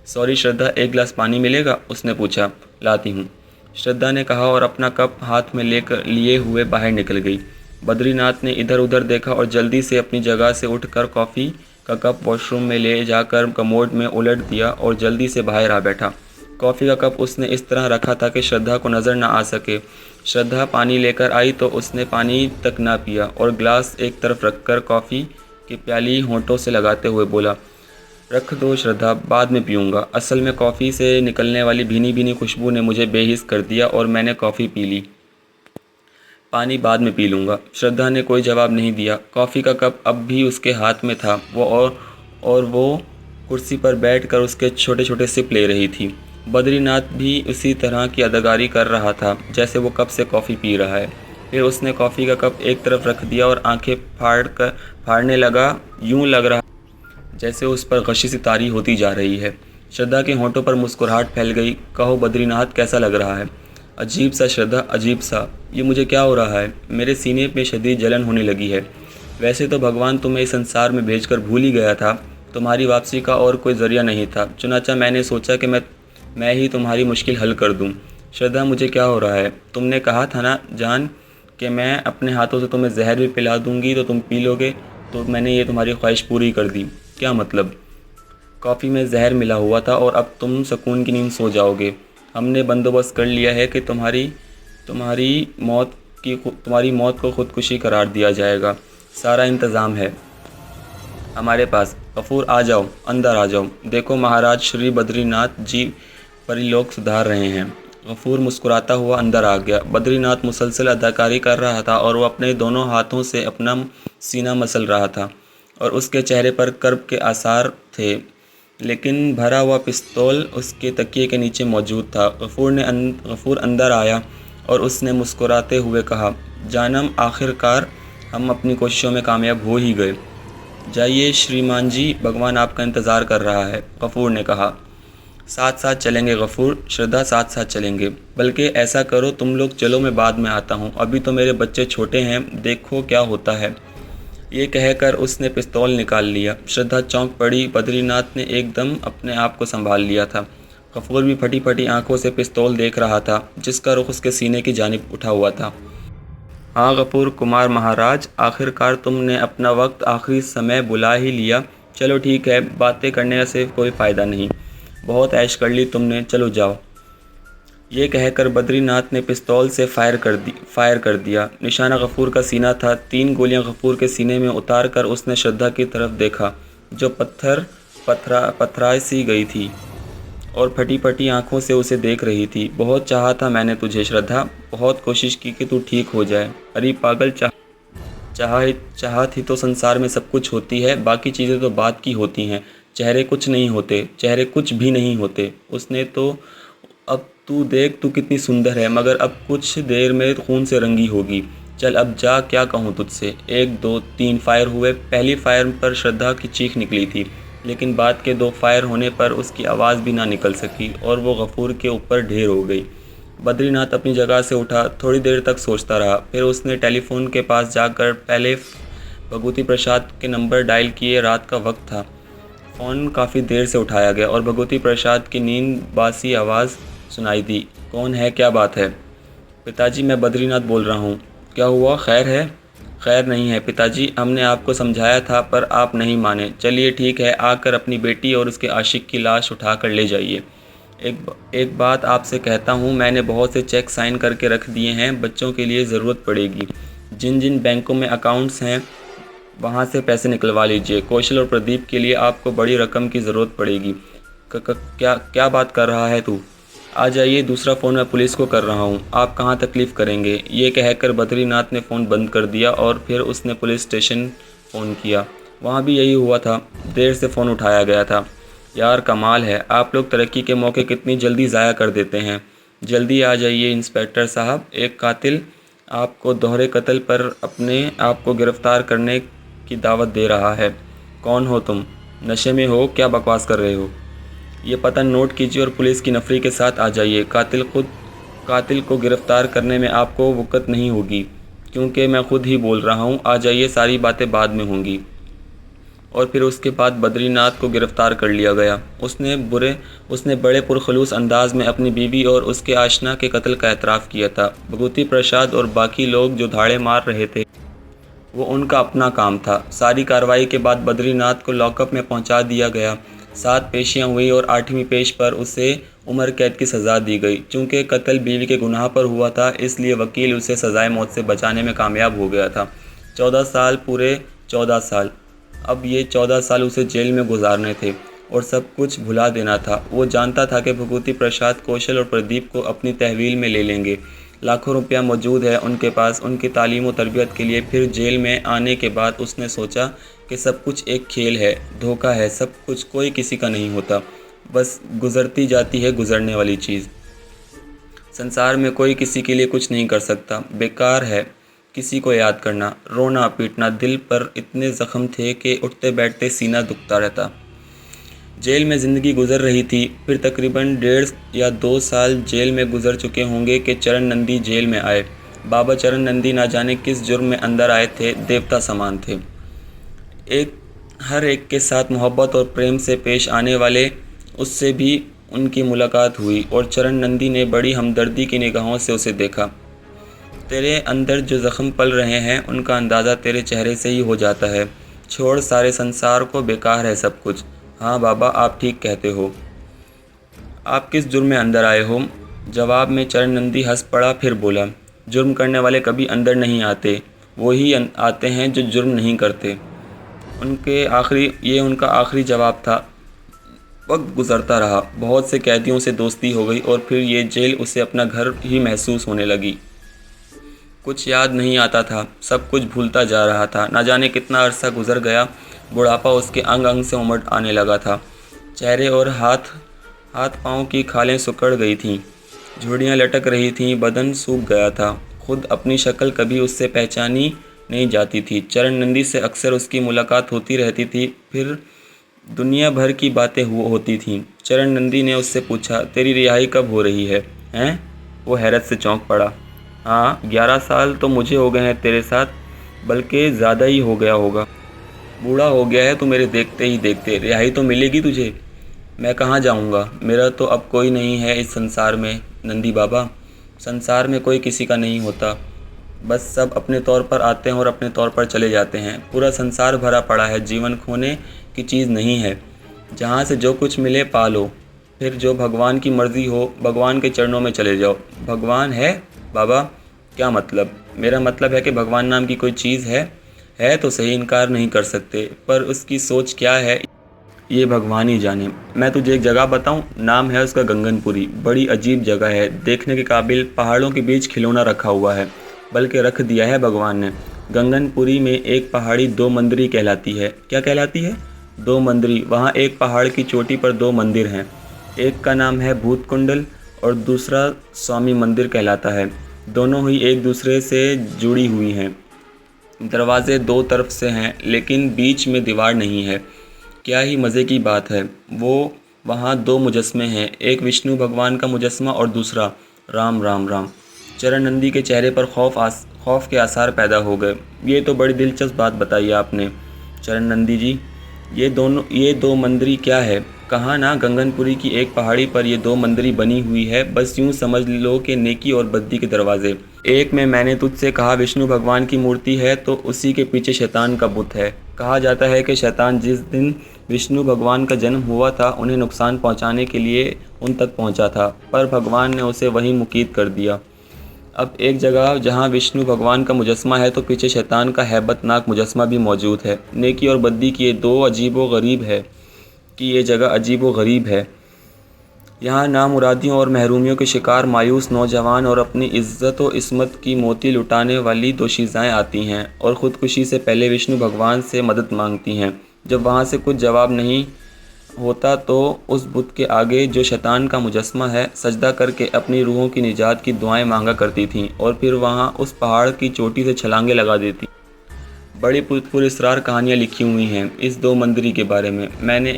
सॉरी श्रद्धा, एक गिलास पानी मिलेगा? उसने पूछा। लाती हूँ, श्रद्धा ने कहा और अपना कप हाथ में लिए हुए बाहर निकल गई। बद्रीनाथ ने इधर उधर देखा और जल्दी से अपनी जगह से उठकर कॉफ़ी का कप वॉशरूम में ले जाकर कमोड में उलट दिया और जल्दी से बाहर आ बैठा। कॉफ़ी का कप उसने इस तरह रखा था कि श्रद्धा को नज़र न आ सके। श्रद्धा पानी लेकर आई तो उसने पानी तक ना पिया और गिलास एक तरफ रखकर कॉफ़ी की प्याली होंठों से लगाते हुए बोला, रख दो श्रद्धा, बाद में पीऊँगा। असल में कॉफ़ी से निकलने वाली भीनी भीनी खुशबू ने मुझे बेहिस कर दिया और मैंने कॉफ़ी पी ली। पानी बाद में पी लूँगा। श्रद्धा ने कोई जवाब नहीं दिया। कॉफ़ी का कप अब भी उसके हाथ में था वो कुर्सी पर बैठकर उसके छोटे छोटे सिप ले रही थी। बद्रीनाथ भी उसी तरह की अदाकारी कर रहा था जैसे वो कप से कॉफ़ी पी रहा है। फिर उसने कॉफ़ी का कप एक तरफ रख दिया और आंखें फाड़ने लगा। यूँ लग रहा जैसे उस पर गशी सी तारी होती जा रही है। श्रद्धा के होंठों पर मुस्कुराहट फैल गई। कहो बद्रीनाथ, कैसा लग रहा है? अजीब सा श्रद्धा, अजीब सा। ये मुझे क्या हो रहा है? मेरे सीने में शदीद जलन होने लगी है। वैसे तो भगवान तुम्हें इस संसार में भेजकर भूल ही गया था। तुम्हारी वापसी का और कोई ज़रिया नहीं था। चुनाचा मैंने सोचा कि मैं ही तुम्हारी मुश्किल हल कर दूं। श्रद्धा, मुझे क्या हो रहा है? तुमने कहा था ना जान कि मैं अपने हाथों से तुम्हें जहर भी पिला दूंगी तो तुम पी लोगे, तो मैंने ये तुम्हारी ख्वाहिश पूरी कर दी। क्या मतलब? कॉफ़ी में जहर मिला हुआ था और अब तुम सुकून की नींद सो जाओगे। हमने बंदोबस्त कर लिया है कि तुम्हारी मौत को खुदकुशी करार दिया जाएगा। सारा इंतज़ाम है हमारे पास। गफूर, आ जाओ, अंदर आ जाओ। देखो महाराज, श्री बद्रीनाथ जी परिलोक सुधार रहे हैं। गफूर मुस्कुराता हुआ अंदर आ गया। बद्रीनाथ मुसलसल अदाकारी कर रहा था और वो अपने दोनों हाथों से अपना सीना मसल रहा था और उसके चेहरे पर कर्ब के आसार थे, लेकिन भरा हुआ पिस्तौल उसके तकिए के नीचे मौजूद था। गफूर अंदर आया और उसने मुस्कुराते हुए कहा, जानम, आखिरकार हम अपनी कोशिशों में कामयाब हो ही गए। जाइए श्रीमान जी, भगवान आपका इंतज़ार कर रहा है, गफूर ने कहा। साथ साथ चलेंगे गफूर, श्रद्धा, साथ साथ चलेंगे। बल्कि ऐसा करो तुम लोग चलो, मैं बाद में आता हूँ, अभी तो मेरे बच्चे छोटे हैं, देखो क्या होता है। ये कहकर उसने पिस्तौल निकाल लिया। श्रद्धा चौंक पड़ी। बद्रीनाथ ने एकदम अपने आप को संभाल लिया था। गफूर भी फटी फटी आंखों से पिस्तौल देख रहा था, जिसका रुख उसके सीने की जानिब उठा हुआ था। हाँ गफूर कुमार महाराज, आखिरकार तुमने अपना वक्त आखिरी समय बुला ही लिया। चलो ठीक है, बातें करने से कोई फ़ायदा नहीं, बहुत ऐश कर ली तुमने, चलो जाओ। ये कहकर बद्रीनाथ ने पिस्तौल से फायर कर दिया। निशाना गफूर का सीना था। 3 गोलियां गफूर के सीने में उतार कर उसने श्रद्धा की तरफ देखा, जो पथराई सी गई थी और फटी फटी आंखों से उसे देख रही थी। बहुत चाहा था मैंने तुझे श्रद्धा, बहुत कोशिश की कि तू ठीक हो जाए। अरे पागल, चाहत ही तो संसार में सब कुछ होती है, बाकी चीज़ें तो बात की होती हैं। चेहरे कुछ नहीं होते, चेहरे कुछ भी नहीं होते। उसने तो, अब तू देख, तू कितनी सुंदर है, मगर अब कुछ देर में खून से रंगी होगी। चल अब जा, क्या कहूँ तुझसे। 1 2 3 फायर हुए। पहली फायर पर श्रद्धा की चीख निकली थी, लेकिन बाद के 2 फायर होने पर उसकी आवाज़ भी ना निकल सकी और वो गफूर के ऊपर ढेर हो गई। बद्रीनाथ अपनी जगह से उठा, थोड़ी देर तक सोचता रहा। फिर उसने टेलीफोन के पास जाकर पहले भगवती प्रसाद के नंबर डायल किए। रात का वक्त था। फ़ोन काफ़ी देर से उठाया गया और भगवती प्रसाद की नींद बासी आवाज़ सुनाई दी। कौन है, क्या बात है? पिताजी, मैं बद्रीनाथ बोल रहा हूँ। क्या हुआ, खैर है? खैर नहीं है पिताजी, हमने आपको समझाया था पर आप नहीं माने। चलिए ठीक है, आकर अपनी बेटी और उसके आशिक की लाश उठा कर ले जाइए। एक बात आपसे कहता हूँ, मैंने बहुत से चेक साइन करके रख दिए हैं, बच्चों के लिए ज़रूरत पड़ेगी। जिन जिन बैंकों में अकाउंट्स हैं वहाँ से पैसे निकलवा लीजिए। कौशल और प्रदीप के लिए आपको बड़ी रकम की ज़रूरत पड़ेगी। क्या क्या बात कर रहा है तू? आ जाइए, दूसरा फ़ोन मैं पुलिस को कर रहा हूँ, आप कहाँ तकलीफ़ करेंगे। ये कहकर बद्रीनाथ ने फ़ोन बंद कर दिया और फिर उसने पुलिस स्टेशन फ़ोन किया। वहाँ भी यही हुआ था, देर से फ़ोन उठाया गया था। यार कमाल है, आप लोग तरक्की के मौके कितनी जल्दी ज़ाया कर देते हैं। जल्दी आ जाइए इंस्पेक्टर साहब, एक कातिल आपको दोहरे कत्ल पर अपने आप को गिरफ़्तार करने की दावत दे रहा है। कौन हो तुम? नशे में हो? क्या बकवास कर रहे हो? ये पता नोट कीजिए और पुलिस की नफरी के साथ आ जाइए। कातिल को गिरफ़्तार करने में आपको वक़्त नहीं होगी, क्योंकि मैं खुद ही बोल रहा हूँ। आ जाइए, सारी बातें बाद में होंगी। और फिर उसके बाद बद्रीनाथ को गिरफ़्तार कर लिया गया। उसने बड़े पुरखलूस अंदाज में अपनी बीवी और उसके आशना के कत्ल का एतराफ़ किया था। भगवती प्रसाद और बाकी लोग जो धाड़े मार रहे थे, वो उनका अपना काम था। सारी कार्रवाई के बाद बद्रीनाथ को लॉकअप में पहुंचा दिया गया। 7 पेशियां हुई और 8वीं पेश पर उसे उम्र कैद की सज़ा दी गई। चूँकि कत्ल बीवी के गुनाह पर हुआ था, इसलिए वकील उसे सज़ाए मौत से बचाने में कामयाब हो गया था। 14 साल, पूरे 14 साल। अब ये 14 साल उसे जेल में गुजारने थे और सब कुछ भुला देना था। वो जानता था कि भगवती प्रसाद कौशल और प्रदीप को अपनी तहवील में ले लेंगे। लाखों रुपया मौजूद है उनके पास उनकी तालीम और तरबियत के लिए। फिर जेल में आने के बाद उसने सोचा कि सब कुछ एक खेल है, धोखा है, सब कुछ कोई किसी का नहीं होता, बस गुज़रती जाती है गुज़रने वाली चीज़। संसार में कोई किसी के लिए कुछ नहीं कर सकता। बेकार है किसी को याद करना। रोना पीटना, दिल पर इतने ज़ख्म थे कि उठते बैठते सीना दुखता रहता। जेल में ज़िंदगी गुजर रही थी। फिर तकरीबन 1.5 या 2 साल जेल में गुजर चुके होंगे कि चरण नंदी जेल में आए। बाबा चरण नंदी ना जाने किस जुर्म में अंदर आए थे, देवता समान थे। हर एक के साथ मोहब्बत और प्रेम से पेश आने वाले उससे भी उनकी मुलाकात हुई और चरण नंदी ने बड़ी हमदर्दी की निगाहों से उसे देखा। तेरे अंदर जो ज़ख्म पल रहे हैं, उनका अंदाज़ा तेरे चेहरे से ही हो जाता है। छोड़ सारे संसार को, बेकार है सब कुछ। हाँ बाबा, आप ठीक कहते हो। आप किस जुर्म में अंदर आए हो? जवाब में चरण नंदी हंस पड़ा, फिर बोला, जुर्म करने वाले कभी अंदर नहीं आते, वो ही आते हैं जो जुर्म नहीं करते। उनका आखिरी जवाब था। वक्त गुजरता रहा, बहुत से कैदियों से दोस्ती हो गई और फिर ये जेल उसे अपना घर ही महसूस होने लगी। कुछ याद नहीं आता था, सब कुछ भूलता जा रहा था। न जाने कितना अरसा गुजर गया, बुढ़ापा उसके अंग अंग से उमड़ आने लगा था। चेहरे और हाथ हाथ पाँव की खालें सिकुड़ गई थीं, झुर्रियाँ लटक रही थीं, बदन सूख गया था। खुद अपनी शक्ल कभी उससे पहचानी नहीं जाती थी। चरण नंदी से अक्सर उसकी मुलाकात होती रहती थी, फिर दुनिया भर की बातें होती थीं। चरण नंदी ने उससे पूछा, तेरी रिहाई कब हो रही है? हैं? वो हैरत से चौंक पड़ा। हाँ, 11 साल तो मुझे हो गए हैं तेरे साथ, बल्कि ज़्यादा ही हो गया होगा। बूढ़ा हो गया है तू मेरे देखते ही देखते। रिहाई तो मिलेगी तुझे। मैं कहाँ जाऊँगा? मेरा तो अब कोई नहीं है इस संसार में नंदी बाबा। संसार में कोई किसी का नहीं होता, बस सब अपने तौर पर आते हैं और अपने तौर पर चले जाते हैं। पूरा संसार भरा पड़ा है, जीवन खोने की चीज़ नहीं है। जहाँ से जो कुछ मिले पा लो, फिर जो भगवान की मर्ज़ी हो भगवान के चरणों में चले जाओ। भगवान है बाबा? क्या मतलब? मेरा मतलब है कि भगवान नाम की कोई चीज़ है तो सही, इनकार नहीं कर सकते, पर उसकी सोच क्या है ये भगवान ही जाने। मैं तुझे एक जगह बताऊं, नाम है उसका गंगनपुरी। बड़ी अजीब जगह है, देखने के काबिल। पहाड़ों के बीच खिलौना रखा हुआ है, बल्कि रख दिया है भगवान ने। गंगनपुरी में एक पहाड़ी दो मंदिरी कहलाती है। क्या कहलाती है? दो मंदिरी। वहाँ एक पहाड़ की चोटी पर दो मंदिर हैं। एक का नाम है भूत कुंडल और दूसरा स्वामी मंदिर कहलाता है। दोनों ही एक दूसरे से जुड़ी हुई हैं। दरवाजे दो तरफ से हैं, लेकिन बीच में दीवार नहीं है। क्या ही मज़े की बात है। वो वहाँ दो मुजस्मे हैं, एक विष्णु भगवान का मुजस्मा और दूसरा राम राम राम। चरण नंदी के चेहरे पर खौफ के आसार पैदा हो गए। ये तो बड़ी दिलचस्प बात बताई आपने चरण नंदी जी। ये दो मंदिरी क्या है? कहा ना, गंगनपुरी की एक पहाड़ी पर ये दो मंदिरी बनी हुई है। बस यूँ समझ लो कि नेकी और बद्दी के दरवाजे। एक में मैंने तुझसे कहा विष्णु भगवान की मूर्ति है, तो उसी के पीछे शैतान का बुत है। कहा जाता है कि शैतान जिस दिन विष्णु भगवान का जन्म हुआ था, उन्हें नुकसान पहुंचाने के लिए उन तक पहुंचा था, पर भगवान ने उसे वहीं मुकीद कर दिया। अब एक जगह जहां विष्णु भगवान का मुजस्मा है, तो पीछे शैतान का हैबतनाक मुजस्मा भी मौजूद है। नेकी और बद्दी की ये दो अजीबो गरीब है कि ये जगह अजीबो गरीब है। यहाँ नामुरादियों और महरूमियों के शिकार मायूस नौजवान और अपनी इज्जत व इस्मत की मोती लुटाने वाली दोशीज़ाएँ आती हैं और ख़ुदकुशी से पहले विष्णु भगवान से मदद मांगती हैं। जब वहाँ से कुछ जवाब नहीं होता तो उस बुत के आगे जो शैतान का मुजस्मा है, सजदा करके अपनी रूहों की निजात की दुआएं मांगा करती थीं और फिर वहाँ उस पहाड़ की चोटी से छलांगे लगा देती। बड़ी पुरस्रार कहानियाँ लिखी हुई हैं इस दो मंदिरी के बारे में। मैंने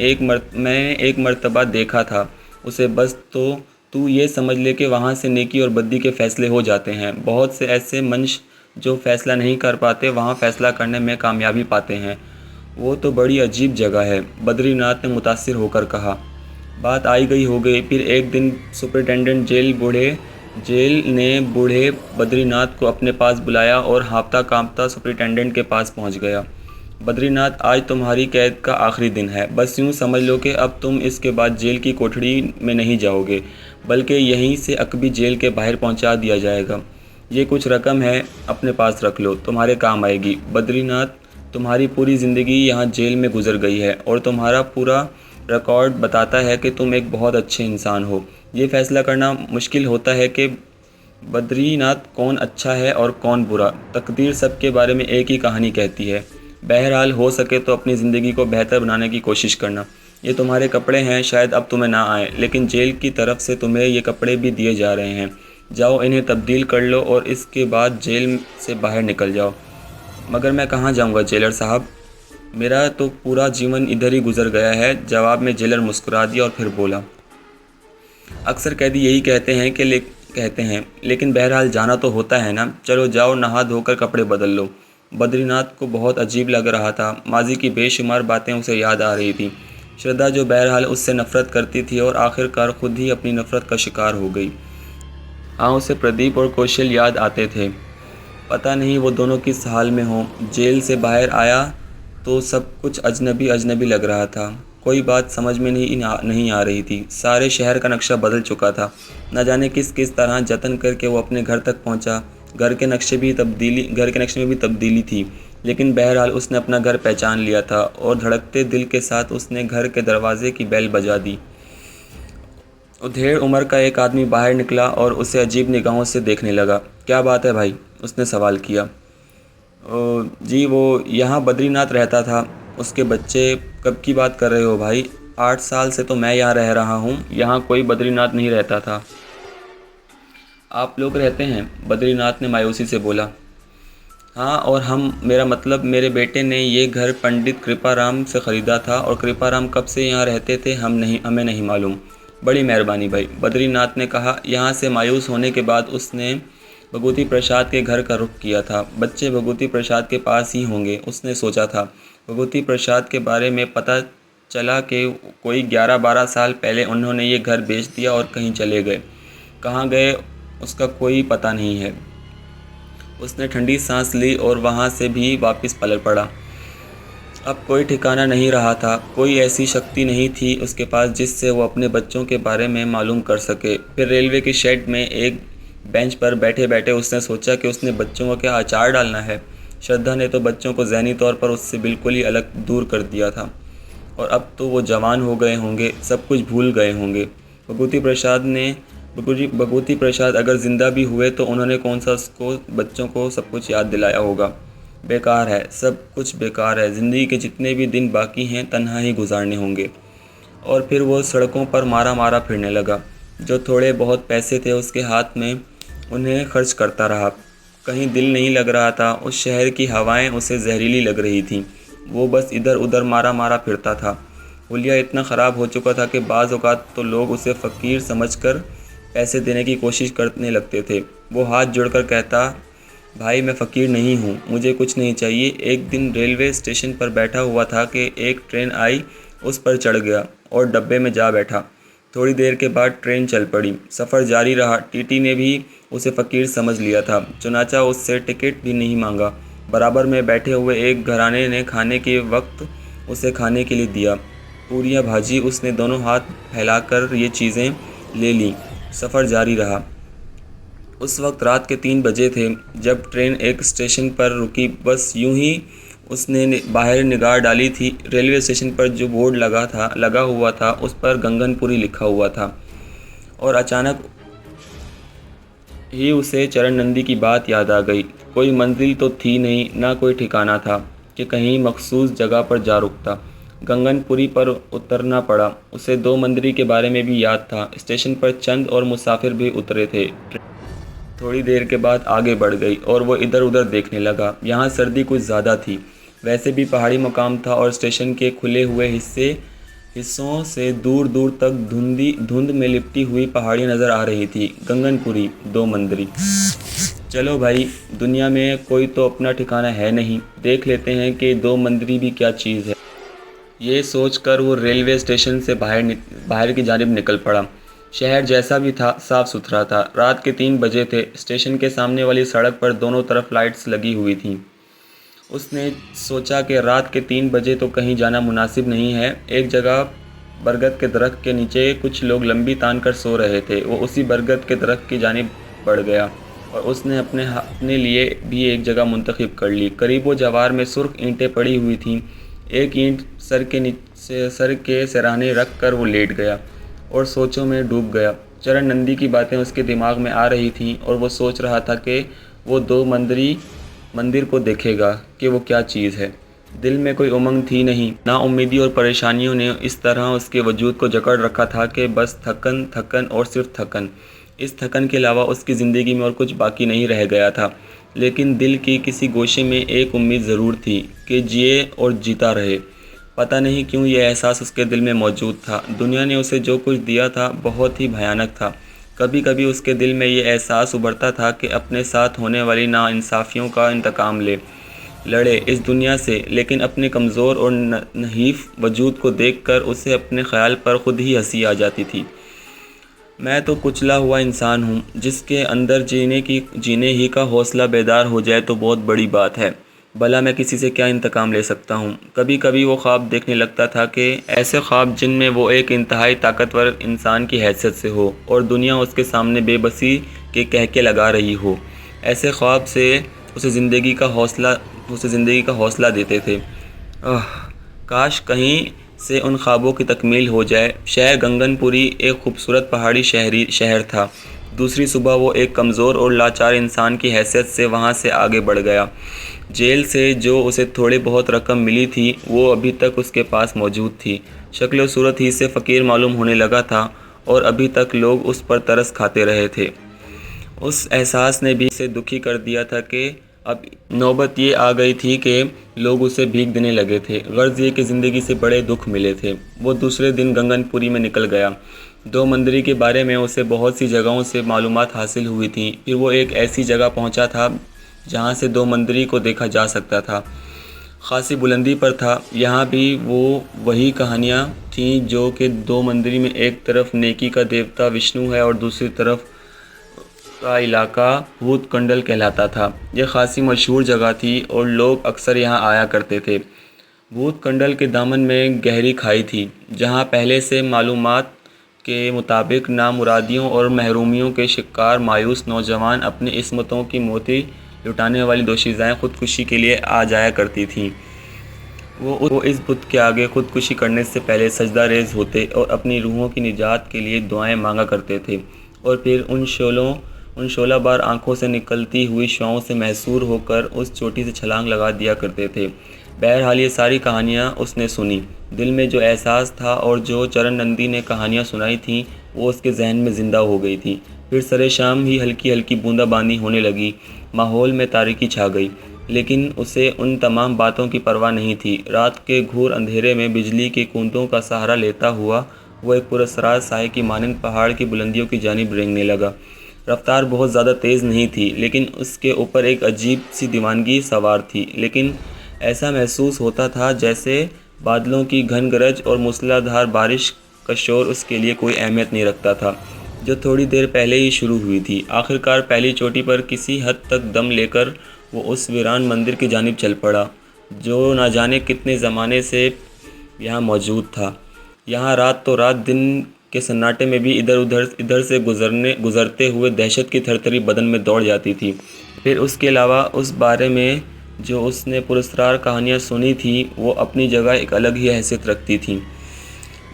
एक मर्तबा देखा था उसे। बस तो तू ये समझ ले कि वहाँ से नेकी और बद्दी के फ़ैसले हो जाते हैं। बहुत से ऐसे मंश जो फ़ैसला नहीं कर पाते, वहाँ फ़ैसला करने में कामयाबी पाते हैं। वो तो बड़ी अजीब जगह है, बद्रीनाथ ने मुतासिर होकर कहा। बात आई गई हो गई। फिर एक दिन सुपरिटेंडेंट जेल ने बूढ़े बद्रीनाथ को अपने पास बुलाया और हाँफता कांपता सुपरिटेंडेंट के पास पहुंच गया। बद्रीनाथ, आज तुम्हारी कैद का आखिरी दिन है। बस यूँ समझ लो कि अब तुम इसके बाद जेल की कोठरी में नहीं जाओगे, बल्कि यहीं से अकबी जेल के बाहर पहुंचा दिया जाएगा। ये कुछ रकम है, अपने पास रख लो, तुम्हारे काम आएगी। बद्रीनाथ, तुम्हारी पूरी ज़िंदगी यहाँ जेल में गुजर गई है और तुम्हारा पूरा रिकॉर्ड बताता है कि तुम एक बहुत अच्छे इंसान हो। ये फ़ैसला करना मुश्किल होता है कि बद्रीनाथ कौन अच्छा है और कौन बुरा। तकदीर सबके बारे में एक ही कहानी कहती है। बहरहाल, हो सके तो अपनी ज़िंदगी को बेहतर बनाने की कोशिश करना। ये तुम्हारे कपड़े हैं, शायद अब तुम्हें ना आए, लेकिन जेल की तरफ से तुम्हें ये कपड़े भी दिए जा रहे हैं। जाओ, इन्हें तब्दील कर लो और इसके बाद जेल से बाहर निकल जाओ। मगर मैं कहाँ जाऊँगा जेलर साहब? मेरा तो पूरा जीवन इधर ही गुजर गया है। जवाब में जेलर मुस्कुरा दिया और फिर बोला, अक्सर कैदी यही कहते हैं, लेकिन बहरहाल जाना तो होता है ना। चलो जाओ, नहा धोकर कपड़े बदल लो। बद्रीनाथ को बहुत अजीब लग रहा था। माजी की बेशुमार बातें उसे याद आ रही थी। श्रद्धा जो बहरहाल उससे नफ़रत करती थी और आखिरकार खुद ही अपनी नफ़रत का शिकार हो गई। हाँ, उसे प्रदीप और कौशल याद आते थे। पता नहीं वो दोनों किस हाल में हों। जेल से बाहर आया तो सब कुछ अजनबी अजनबी लग रहा था। कोई बात समझ में नहीं आ रही थी। सारे शहर का नक्शा बदल चुका था। न जाने किस तरह जतन करके वो अपने घर तक पहुंचा। घर के नक्शे में भी तब्दीली थी। लेकिन बहरहाल उसने अपना घर पहचान लिया था और धड़कते दिल के साथ उसने घर के दरवाजे की बेल बजा दी। उधेड़ उम्र का एक आदमी बाहर निकला और उसे अजीब निगाहों से देखने लगा। क्या बात है भाई? उसने सवाल किया। जी वो यहाँ बद्रीनाथ रहता था। उसके बच्चे। कब की बात कर रहे हो भाई? 8 साल से तो मैं यहाँ रह रहा हूँ। यहाँ कोई बद्रीनाथ नहीं रहता था। आप लोग रहते हैं? बद्रीनाथ ने मायूसी से बोला। हाँ, और हम, मेरा मतलब मेरे बेटे ने ये घर पंडित कृपाराम से ख़रीदा था और कृपाराम कब से यहाँ रहते थे हमें नहीं मालूम। बड़ी मेहरबानी भाई, बद्रीनाथ ने कहा। यहाँ से मायूस होने के बाद उसने भगवती प्रसाद के घर का रुख किया था। बच्चे भगवती प्रसाद के पास ही होंगे, उसने सोचा था। भगवती प्रसाद के बारे में पता चला कि कोई 11-12 साल पहले उन्होंने ये घर बेच दिया और कहीं चले गए। कहाँ गए उसका कोई पता नहीं है। उसने ठंडी सांस ली और वहाँ से भी वापस पलट पड़ा। अब कोई ठिकाना नहीं रहा था। कोई ऐसी शक्ति नहीं थी उसके पास जिससे वो अपने बच्चों के बारे में मालूम कर सके। फिर रेलवे की शेड में एक बेंच पर बैठे बैठे उसने सोचा कि उसने बच्चों को क्या अचार डालना है। श्रद्धा ने तो बच्चों को ज़हनी तौर पर उससे बिल्कुल ही अलग दूर कर दिया था और अब तो वो जवान हो गए होंगे, सब कुछ भूल गए होंगे। भगवती प्रसाद अगर ज़िंदा भी हुए तो उन्होंने कौन सा उसको बच्चों को सब कुछ याद दिलाया होगा। बेकार है, सब कुछ बेकार है। ज़िंदगी के जितने भी दिन बाकी हैं तन्हा ही गुजारने होंगे। और फिर वो सड़कों पर मारा मारा फिरने लगा। जो थोड़े बहुत पैसे थे उसके हाथ में उन्हें खर्च करता रहा। कहीं दिल नहीं लग रहा था। उस शहर की हवाएं उसे जहरीली लग रही थीं। वो बस इधर उधर मारा मारा फिरता था। हुलिया इतना ख़राब हो चुका था कि बाज़ औक़ात तो लोग उसे फ़कीर समझकर पैसे देने की कोशिश करने लगते थे। वो हाथ जोड़कर कहता, भाई मैं फ़कीर नहीं हूँ, मुझे कुछ नहीं चाहिए। एक दिन रेलवे स्टेशन पर बैठा हुआ था कि एक ट्रेन आई, उस पर चढ़ गया और डब्बे में जा बैठा। थोड़ी देर के बाद ट्रेन चल पड़ी। सफ़र जारी रहा। टीटी ने भी उसे फ़कीर समझ लिया था, चुनाचा उससे टिकट भी नहीं मांगा। बराबर में बैठे हुए एक घराने ने खाने के वक्त उसे खाने के लिए दिया। पूरियाँ भाजी। उसने दोनों हाथ फैलाकर ये चीज़ें ले लीं। सफ़र जारी रहा। उस वक्त रात के 3 बजे थे जब ट्रेन एक स्टेशन पर रुकी। बस यूं ही उसने बाहर निगाह डाली थी। रेलवे स्टेशन पर जो बोर्ड लगा हुआ था उस पर गंगनपुरी लिखा हुआ था और अचानक ही उसे चरण नंदी की बात याद आ गई। कोई मंजिल तो थी नहीं, ना कोई ठिकाना था कि कहीं मखसूस जगह पर जा रुकता। गंगनपुरी पर उतरना पड़ा। उसे 2 मंदिर के बारे में भी याद था। स्टेशन पर चंद और मुसाफिर भी उतरे थे। थोड़ी देर के बाद आगे बढ़ गई और वो इधर उधर देखने लगा। यहाँ सर्दी कुछ ज़्यादा थी। वैसे भी पहाड़ी मकाम था और स्टेशन के खुले हुए हिस्सों से दूर दूर तक धुंध में लिपटी हुई पहाड़ी नज़र आ रही थी। गंगनपुरी, 2 मंदिर। चलो भाई, दुनिया में कोई तो अपना ठिकाना है नहीं, देख लेते हैं कि 2 मंदिर भी क्या चीज़ है। ये सोचकर वो रेलवे स्टेशन से बाहर की जानिब निकल पड़ा। शहर जैसा भी था, साफ़ सुथरा था। रात के 3 बजे थे। स्टेशन के सामने वाली सड़क पर दोनों तरफ लाइट्स लगी हुई थीं। उसने सोचा कि रात के 3 बजे तो कहीं जाना मुनासिब नहीं है। एक जगह बरगद के दरख्त के नीचे कुछ लोग लंबी तान कर सो रहे थे। वो उसी बरगद के दरख्त की जानिब बढ़ गया और उसने अपने लिए भी एक जगह मुंतखब कर ली। करीब वो जवार में सुर्ख ईंटें पड़ी हुई थीं। एक ईंट सर के सिरहाने रख कर वो लेट गया और सोचों में डूब गया। चरण नंदी की बातें उसके दिमाग में आ रही थीं और वो सोच रहा था कि वो 2 मंदिर को देखेगा कि वो क्या चीज़ है। दिल में कोई उमंग थी नहीं। नाउम्मीदी और परेशानियों ने इस तरह उसके वजूद को जकड़ रखा था कि बस थकन, थकन और सिर्फ थकन। इस थकन के अलावा उसकी ज़िंदगी में और कुछ बाकी नहीं रह गया था। लेकिन दिल की किसी गोशे में एक उम्मीद ज़रूर थी कि जिए और जीता रहे। पता नहीं क्यों ये एहसास उसके दिल में मौजूद था। दुनिया ने उसे जो कुछ दिया था बहुत ही भयानक था। कभी कभी उसके दिल में ये एहसास उभरता था कि अपने साथ होने वाली नाइंसाफ़ियों का इंतकाम लड़े इस दुनिया से। लेकिन अपने कमज़ोर और नहीफ वजूद को देखकर उसे अपने ख़्याल पर ख़ुद ही हंसी आ जाती थी। मैं तो कुचला हुआ इंसान हूँ। जिसके अंदर जीने ही का हौसला बेदार हो जाए तो बहुत बड़ी बात है। भला मैं किसी से क्या इंतकाम ले सकता हूँ। कभी कभी वो ख्वाब देखने लगता था कि ऐसे ख्वाब जिनमें वो एक इंतहाई ताकतवर इंसान की हैसियत से हो और दुनिया उसके सामने बेबसी के कहके लगा रही हो। ऐसे ख्वाब से उसे ज़िंदगी का हौसला उसे ज़िंदगी का हौसला देते थे। आह! काश कहीं से उन ख्वाबों की तकमील हो जाए। शहर गगनपुरी एक खूबसूरत पहाड़ी शहर था। दूसरी सुबह वो एक कमज़ोर और लाचार इंसान की हैसियत से वहाँ से आगे बढ़ गया। जेल से जो उसे थोड़ी बहुत रकम मिली थी वो अभी तक उसके पास मौजूद थी। शक्ल और सूरत ही से फ़कीर मालूम होने लगा था और अभी तक लोग उस पर तरस खाते रहे थे। उस एहसास ने भी उसे दुखी कर दिया था कि अब नौबत ये आ गई थी कि लोग उसे भीख देने लगे थे। गर्ज ये कि ज़िंदगी से बड़े दुख मिले थे। वो दूसरे दिन गगनपुरी में निकल गया। दो मंदिर के बारे में उसे बहुत सी जगहों से मालूमात हासिल हुई थी। फिर वो एक ऐसी जगह पहुंचा था जहां से दो मंदिर को देखा जा सकता था। खासी बुलंदी पर था। यहाँ भी वो वही कहानियाँ थीं जो कि दो मंदिर में एक तरफ नेकी का देवता विष्णु है और दूसरी तरफ का इलाका भूत कंडल कहलाता था। यह खासी मशहूर जगह थी और लोग अक्सर यहाँ आया करते थे। भूत कंडल के दामन में गहरी खाई थी जहाँ पहले से मालूमात के मुताबिक नामुरादियों और महरूमियों के शिकार मायूस नौजवान अपनी इस्मतों की मोती लुटाने वाली दोशीज़ाएँ खुदकुशी के लिए आ जाया करती थीं। वो इस बुत के आगे खुदकुशी करने से पहले सजदा रेज़ होते और अपनी रूहों की निजात के लिए दुआएं मांगा करते थे और फिर उन शोला बार आंखों से निकलती हुई शुआओं से महसूर होकर उस चोटी से छलांग लगा दिया करते थे। बहरहाल ये सारी कहानियाँ उसने सुनी। दिल में जो एहसास था और जो चरण नंदी ने कहानियाँ सुनाई थीं वो उसके जहन में ज़िंदा हो गई थी। फिर सरे शाम ही हल्की हल्की बूंदाबांदी होने लगी। माहौल में तारीकी छा गई, लेकिन उसे उन तमाम बातों की परवाह नहीं थी। रात के घोर अंधेरे में बिजली के कूंदों का सहारा लेता हुआ वो एक पुरस्कार साए की मानंद पहाड़ की बुलंदियों की जानिब रेंगने लगा। रफ्तार बहुत ज़्यादा तेज़ नहीं थी, लेकिन उसके ऊपर एक अजीब सी दीवानगी सवार थी। लेकिन ऐसा महसूस होता था जैसे बादलों की घन गरज और मूसलाधार बारिश का शोर उसके लिए कोई अहमियत नहीं रखता था, जो थोड़ी देर पहले ही शुरू हुई थी। आखिरकार पहली चोटी पर किसी हद तक दम लेकर वो उस वीरान मंदिर की जानिब चल पड़ा, जो न जाने कितने ज़माने से यहाँ मौजूद था। यहाँ रात तो रात, दिन के सन्नाटे में भी इधर से गुज़रते हुए दहशत की थरथरी बदन में दौड़ जाती थी। फिर उसके अलावा उस बारे में जो उसने पुरस्कार कहानियाँ सुनी थी वो अपनी जगह एक अलग ही हैसियत रखती थीं।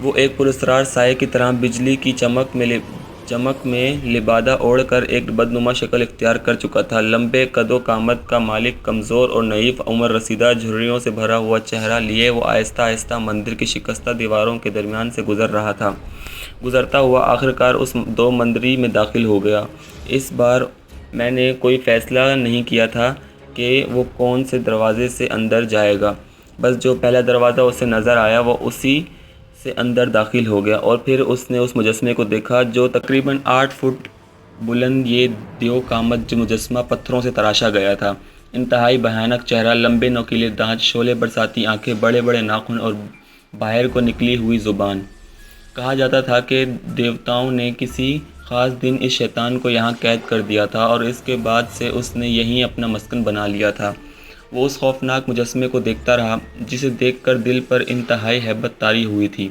वो एक पुरस्कार साए की तरह बिजली की चमक में लिबादा ओढ़कर एक बदनुमा शक्ल इख्तियार कर चुका था। लंबे कदो कामत का मालिक, कमज़ोर और नईफ उम्र रसीदा, झुर्रियों से भरा हुआ चेहरा लिए वो आहिस्ता आहिस्ता मंदिर की शिकस्ता दीवारों के दरमियान से गुज़र रहा था। गुज़रता हुआ आखिरकार उस दो मंदिर में दाखिल हो गया। इस बार मैंने कोई फ़ैसला नहीं किया था कि वो कौन से दरवाज़े से अंदर जाएगा। बस जो पहला दरवाज़ा उसे नज़र आया वो उसी से अंदर दाखिल हो गया और फिर उसने उस मुजस्मे को देखा जो तकरीबन 8 फुट बुलंद। ये देव कामत जो मुजस्मा पत्थरों से तराशा गया था। इंतहाई भयानक चेहरा, लंबे नोकीले दांत, शोले बरसाती आंखें, बड़े बड़े नाखून और बाहर को निकली हुई ज़ुबान। कहा जाता था कि देवताओं ने किसी ख़ास दिन इस शैतान को यहाँ कैद कर दिया था और इसके बाद से उसने यहीं अपना मस्कन बना लिया था। वो उस खौफनाक मुजस्मे को देखता रहा जिसे देखकर दिल पर इंतहाई हैबत तारी हुई थी।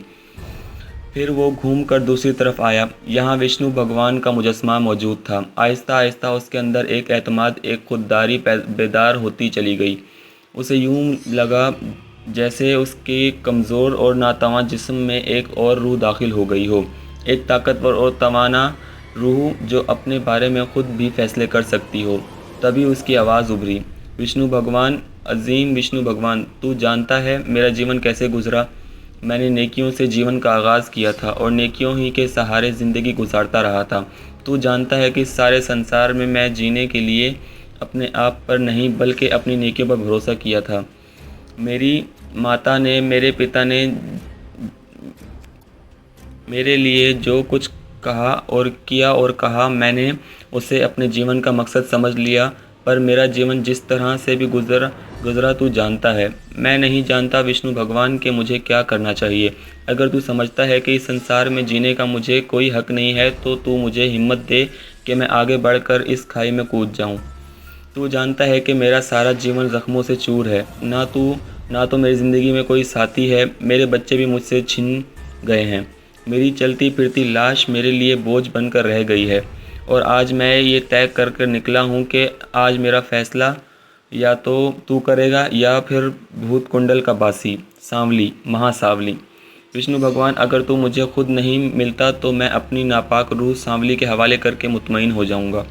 फिर वो घूमकर दूसरी तरफ आया। यहाँ विष्णु भगवान का मुजस्मा मौजूद था। आहिस्ता आहिस्ता उसके अंदर एक एतमाद, एक खुददारी बेदार होती चली गई। उसे यूं लगा जैसे उसके कमज़ोर और नातवां जिस्म में एक और रूह दाखिल हो गई हो, एक ताकतवर और तवाना रूह जो अपने बारे में ख़ुद भी फैसले कर सकती हो। तभी उसकी आवाज़ उभरी, विष्णु भगवान, अजीम विष्णु भगवान, तू जानता है मेरा जीवन कैसे गुजरा? मैंने नेकियों से जीवन का आगाज़ किया था और नेकियों ही के सहारे ज़िंदगी गुजारता रहा था। तू जानता है कि सारे संसार में मैं जीने के लिए अपने आप पर नहीं बल्कि अपनी नेकियों पर भरोसा किया था। मेरी माता ने, मेरे पिता ने मेरे लिए जो कुछ कहा और किया और कहा, मैंने उसे अपने जीवन का मकसद समझ लिया। पर मेरा जीवन जिस तरह से भी गुज़रा तू जानता है। मैं नहीं जानता विष्णु भगवान कि मुझे क्या करना चाहिए। अगर तू समझता है कि इस संसार में जीने का मुझे कोई हक़ नहीं है तो तू मुझे हिम्मत दे कि मैं आगे बढ़कर इस खाई में कूद जाऊं। तू जानता है कि मेरा सारा जीवन ज़ख्मों से चूर है। ना तो मेरी ज़िंदगी में कोई साथी है। मेरे बच्चे भी मुझसे छिन गए हैं। मेरी चलती फिरती लाश मेरे लिए बोझ बनकर रह गई है और आज मैं ये तय कर निकला हूँ कि आज मेरा फ़ैसला या तो तू करेगा या फिर भूत कुंडल का बासी सांवली महासावली। विष्णु भगवान, अगर तू मुझे खुद नहीं मिलता तो मैं अपनी नापाक रूह सांवली के हवाले करके मुतमईन हो जाऊंगा।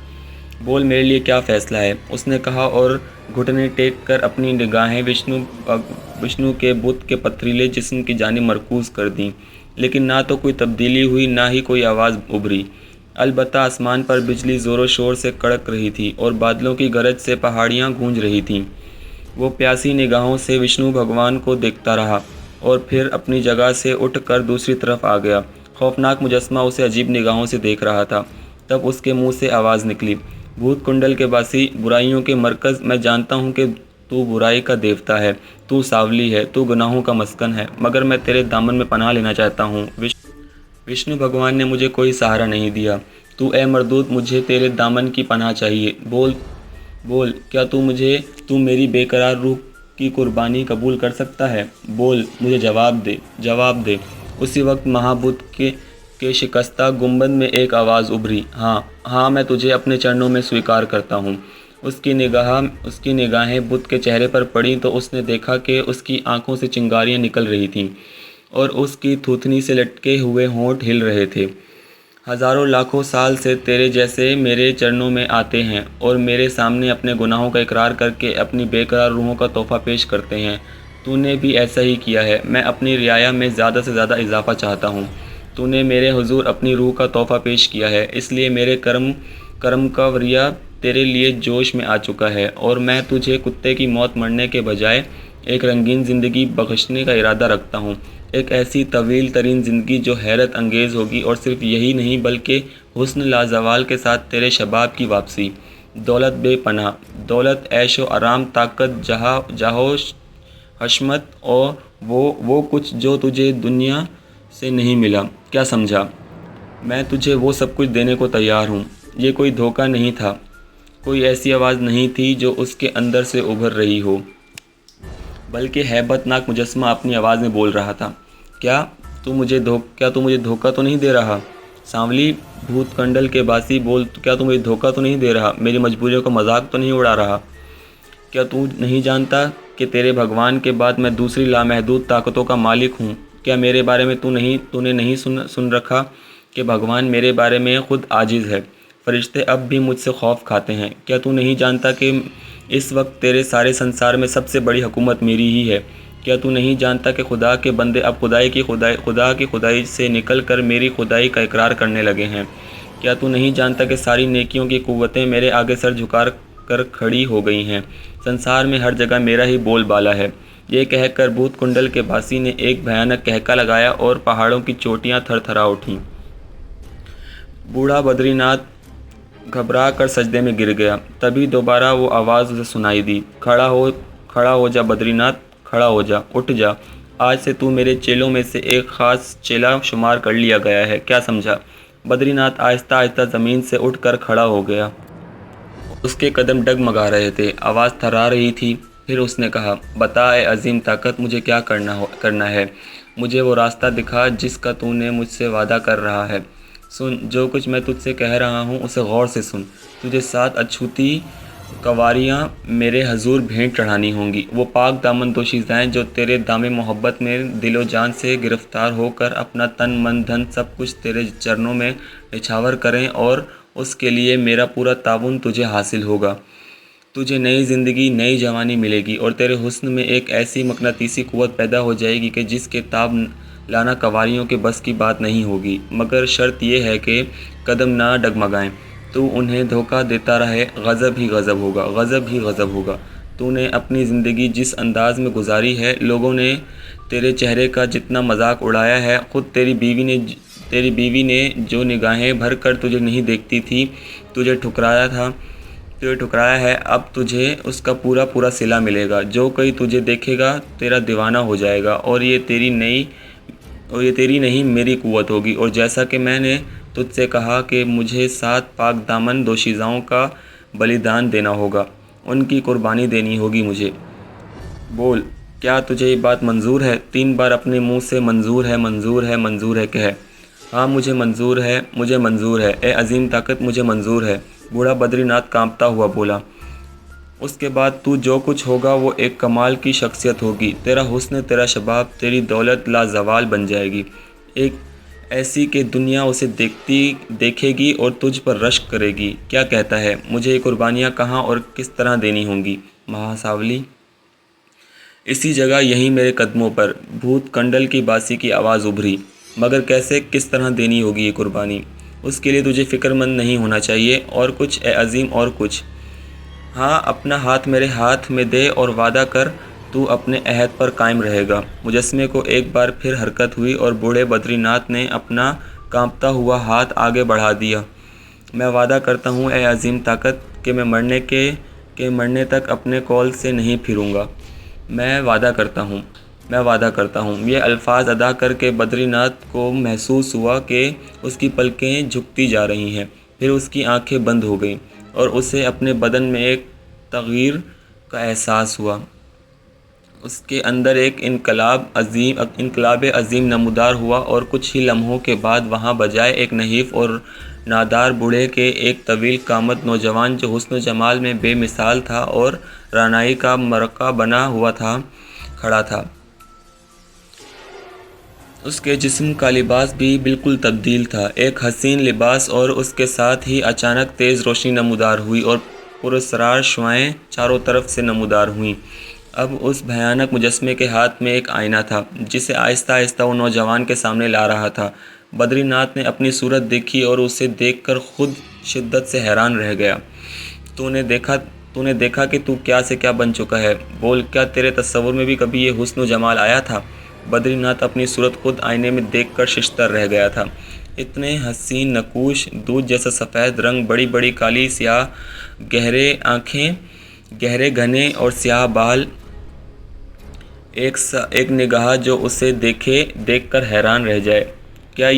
बोल मेरे लिए क्या फ़ैसला है, उसने कहा और घुटने टेक कर अपनी निगाहें विष्णु के बुत के पथरीले जिस्म की जानिब मरकूज़ कर दीं। लेकिन ना तो कोई तब्दीली हुई, ना ही कोई आवाज़ उभरी। अलबत्ता आसमान पर बिजली ज़ोरों शोर से कड़क रही थी और बादलों की गरज से पहाड़ियाँ गूंज रही थीं। वो प्यासी निगाहों से विष्णु भगवान को देखता रहा और फिर अपनी जगह से उठकर दूसरी तरफ आ गया। खौफनाक मुजस्मा उसे अजीब निगाहों से देख रहा था। तब उसके मुंह से आवाज़ निकली, भूत कुंडल के बासी, बुराइयों के मरकज़, मैं जानता हूँ कि तू बुराई का देवता है, तू सावली है, तू गुनाहों का मस्कन है, मगर मैं तेरे दामन में पनाह लेना चाहता हूँ। विष्णु भगवान ने मुझे कोई सहारा नहीं दिया। तू ए मरदूत, मुझे तेरे दामन की पनाह चाहिए। बोल बोल, क्या तू मेरी बेकरार रूह की कुर्बानी कबूल कर सकता है? बोल, मुझे जवाब दे, जवाब दे। उसी वक्त महाबुद्ध के शिकस्ता गुंबद में एक आवाज़ उभरी, हाँ हाँ, मैं तुझे अपने चरणों में स्वीकार करता हूँ। उसकी निगाहें बुद्ध के चेहरे पर पड़ी तो उसने देखा कि उसकी आंखों से चिंगारियाँ निकल रही थीं और उसकी थूथनी से लटके हुए होंठ हिल रहे थे। हज़ारों लाखों साल से तेरे जैसे मेरे चरणों में आते हैं और मेरे सामने अपने गुनाहों का इकरार करके अपनी बेकरार रूहों का तोहफ़ा पेश करते हैं। तूने भी ऐसा ही किया है। मैं अपनी रियाया में ज़्यादा से ज़्यादा इजाफ़ा चाहता हूँ। तूने मेरे हुजूर अपनी रूह का तोहफ़ा पेश किया है, इसलिए मेरे कर्म का वरिया तेरे लिए जोश में आ चुका है और मैं तुझे कुत्ते की मौत मरने के बजाय एक रंगीन ज़िंदगी बख्शने का इरादा रखता हूँ। एक ऐसी तवील तरीन ज़िंदगी जो हैरत अंगेज़ होगी, और सिर्फ यही नहीं बल्कि हुस्न लाजवाल के साथ तेरे शबाब की वापसी। दौलत बेपनाह, दौलत, ऐशो आराम, ताकत, जाहो हशमत और वो कुछ जो तुझे दुनिया से नहीं मिला। क्या समझा? मैं तुझे वो सब कुछ देने को तैयार हूँ। ये कोई धोखा नहीं था, कोई ऐसी आवाज़ नहीं थी जो उसके अंदर से उभर रही हो, बल्कि हैबतनाक मुजस्मा अपनी आवाज़ में बोल रहा था। क्या तू मुझे धोखा तो नहीं दे रहा? सांवली भूत कंडल के बासी, बोल, क्या तू मुझे धोखा तो नहीं दे रहा? मेरी मजबूरियों का मजाक तो नहीं उड़ा रहा? क्या तू नहीं जानता कि तेरे भगवान के बाद मैं दूसरी लामहदूद ताकतों का मालिक हूँ? क्या मेरे बारे में तूने नहीं सुन रखा कि भगवान मेरे बारे में ख़ुद आजिज़ है? फरिश्ते अब भी मुझसे खौफ खाते हैं। क्या तू नहीं जानता कि इस वक्त तेरे सारे संसार में सबसे बड़ी हुकूमत मेरी ही है? क्या तू नहीं जानता कि खुदा के बंदे अब खुदा की खुदाई से निकल कर मेरी खुदाई का इकरार करने लगे हैं? क्या तू नहीं जानता कि सारी नेकियों की कुव्वतें मेरे आगे सर झुका कर खड़ी हो गई हैं? संसार में हर जगह मेरा ही बोलबाला है। ये कहकर भूत कुंडल के बासी ने एक भयानक कहका लगाया और पहाड़ों की चोटियां थरथरा उठीं। बूढ़ा बद्रीनाथ घबरा कर सजदे में गिर गया। तभी दोबारा वो आवाज़ उसे सुनाई दी, खड़ा हो जा बद्रीनाथ, खड़ा हो जा, उठ जा। आज से तू मेरे चेलों में से एक ख़ास चेला शुमार कर लिया गया है। क्या समझा? बद्रीनाथ आहिस्ता आहिस्ता ज़मीन से उठकर खड़ा हो गया। उसके कदम डगमगा रहे थे, आवाज़ थर्रा रही थी। फिर उसने कहा, बता ए अजीम ताकत, मुझे क्या करना है? मुझे वो रास्ता दिखा जिसका तूने मुझसे वादा कर रहा है। सुन, जो कुछ मैं तुझसे कह रहा हूँ उसे गौर से सुन। तुझे 7 अछूती कवारियाँ मेरे हजूर भेंट चढ़ानी होंगी। वो पाक दामन दोशीज़ाएँ जो तेरे दामे मोहब्बत में दिलो जान से गिरफ़्तार होकर अपना तन मन धन सब कुछ तेरे चरणों में निछावर करें, और उसके लिए मेरा पूरा ताउन तुझे हासिल होगा। तुझे नई ज़िंदगी, नई जवानी मिलेगी और तेरे हुस्न में एक ऐसी मकनातीसी क़ुव्वत पैदा हो जाएगी कि जिसके ताब लाना कवारियों के बस की बात नहीं होगी। मगर शर्त यह है कि कदम ना डगमगाएं। तू उन्हें धोखा देता रहे, गज़ब ही गज़ब होगा, गज़ब ही गज़ब होगा। तूने अपनी ज़िंदगी जिस अंदाज़ में गुजारी है, लोगों ने तेरे चेहरे का जितना मजाक उड़ाया है, ख़ुद तेरी बीवी ने जो निगाहें भर कर तुझे नहीं देखती थी, तुझे ठुकराया है, अब तुझे उसका पूरा सिला मिलेगा। जो कोई तुझे देखेगा तेरा दीवाना हो जाएगा, और ये तेरी नहीं मेरी कुव्वत होगी। और जैसा कि मैंने तुझसे कहा कि मुझे 7 पाक दामन दोशीज़ाओं का बलिदान देना होगा, उनकी कुर्बानी देनी होगी मुझे। बोल, क्या तुझे ये बात मंजूर है? 3 बार अपने मुंह से मंजूर है, मंजूर है, मंजूर है कह। हाँ, मुझे मंजूर है, मुझे मंजूर है। ए अजीम ताकत, मुझे मंजूर है। बूढ़ा बद्रीनाथ कांपता हुआ बोला। उसके बाद तू जो कुछ होगा वो एक कमाल की शख्सियत होगी। तेरा हुस्न, तेरा शबाब, तेरी दौलत लाजवाल बन जाएगी। एक ऐसी कि दुनिया उसे देखेगी और तुझ पर रश्क करेगी। क्या कहता है? मुझे ये कुर्बानियाँ कहाँ और किस तरह देनी होंगी? महासावली, इसी जगह, यहीं मेरे कदमों पर। भूत कंडल की बांसी की आवाज़ उभरी। मगर कैसे, किस तरह देनी होगी ये कुर्बानी? उसके लिए तुझे फ़िक्रमंद नहीं होना चाहिए। और कुछ ए अज़ीम, और कुछ। हाँ, अपना हाथ मेरे हाथ में दे और वादा कर, तू अपने अहद पर कायम रहेगा। मुजस्समे को एक बार फिर हरकत हुई और बूढ़े बद्रीनाथ ने अपना कांपता हुआ हाथ आगे बढ़ा दिया। मैं वादा करता हूँ ए अज़ीम ताकत, कि मैं मरने तक अपने कौल से नहीं फिरूँगा। मैं वादा करता हूँ, मैं वादा करता हूँ। ये अल्फाज अदा करके बद्रीनाथ को महसूस हुआ कि उसकी पलकें झुकती जा रही हैं। फिर उसकी आंखें बंद हो गईं और उसे अपने बदन में एक तग़यीर का एहसास हुआ। उसके अंदर एक इनकलाब अज़ीम नमूदार हुआ और कुछ ही लम्हों के बाद वहाँ बजाय एक नहीफ़ और नादार बूढ़े के एक तवील कामत नौजवान, जो हुस्न जमाल में बेमिसाल था और रानाई का मरका बना हुआ था, खड़ा था। उसके जिस्म का लिबास भी बिल्कुल तब्दील था, एक हसीन लिबास, और उसके साथ ही अचानक तेज़ रोशनी नमूदार हुई और पुरस्रार शुआएँ चारों तरफ से नमूदार हुईं। अब उस भयानक मुजस्समे के हाथ में एक आईना था, जिसे आहिस्ता आहिस्ता वो नौजवान के सामने ला रहा था। बद्रीनाथ ने अपनी सूरत देखी और उसे देखकर खुद शिद्दत से हैरान रह गया। तूने देखा कि तू क्या से क्या बन चुका है। बोल, क्या तेरे तस्वुर में भी कभी ये हुस्न जमाल आया था? बद्रीनाथ अपनी सूरत खुद आईने में देखकर शिश्तर रह गया था। इतने हसीन, नकूश, दूध जैसा सफ़ेद रंग, बड़ी बड़ी काली स्याह गहरे आँखें, गहरे घने और स्याह बाल, एक निगाह जो उसे देखकर हैरान रह जाए। क्या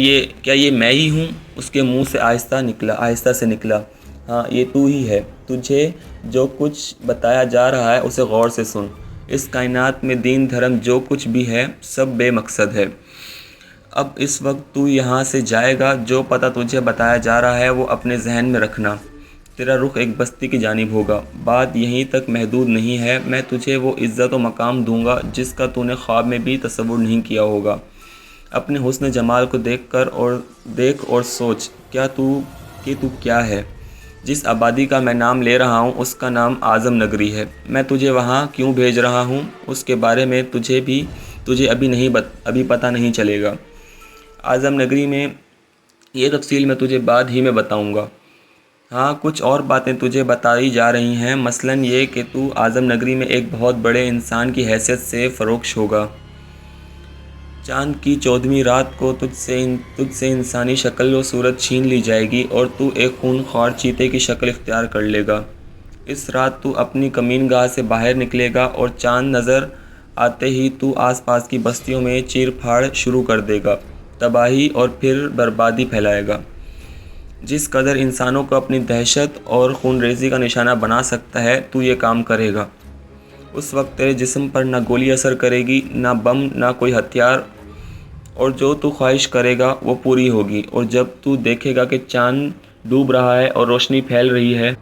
ये मैं ही हूँ? उसके मुंह से आहिस्ता से निकला। हाँ, ये तू ही है। तुझे जो कुछ बताया जा रहा है उसे गौर से सुन। इस कायनात में दीन धर्म जो कुछ भी है, सब बेमकसद है। अब इस वक्त तू यहाँ से जाएगा। जो पता तुझे बताया जा रहा है वो अपने जहन में रखना। तेरा रुख एक बस्ती की जानिब होगा। बात यहीं तक महदूद नहीं है। मैं तुझे वो इज़्ज़त व मकाम दूंगा जिसका तूने ख्वाब में भी तसव्वुर नहीं किया होगा। अपने हुस्न जमाल को देख और सोच कि तू क्या है। जिस आबादी का मैं नाम ले रहा हूँ उसका नाम आज़म नगरी है। मैं तुझे वहाँ क्यों भेज रहा हूँ उसके बारे में तुझे अभी पता नहीं चलेगा। आज़म नगरी में ये तफसील मैं तुझे बाद ही में बताऊँगा। हाँ, कुछ और बातें तुझे बताई जा रही हैं, मसलन ये कि तू आज़म नगरी में एक बहुत बड़े इंसान की हैसियत से फ़रोख्श होगा। चाँद की 14वीं रात को तुझसे इंसानी शक्ल व सूरत छीन ली जाएगी और तू एक खूनख्वार चीते की शक्ल इख्तियार कर लेगा। इस रात तू अपनी कमीनगाह से बाहर निकलेगा और चाँद नज़र आते ही तू आसपास की बस्तियों में चीर फाड़ शुरू कर देगा, तबाही और फिर बर्बादी फैलाएगा। जिस कदर इंसानों को अपनी दहशत और खूनरेज़ी का निशाना बना सकता है, तू ये काम करेगा। उस वक्त तेरे जिस्म पर ना गोली असर करेगी, ना बम, ना कोई हथियार, और जो तू ख्वाहिश करेगा वो पूरी होगी। और जब तू देखेगा कि चाँद डूब रहा है और रोशनी फैल रही है,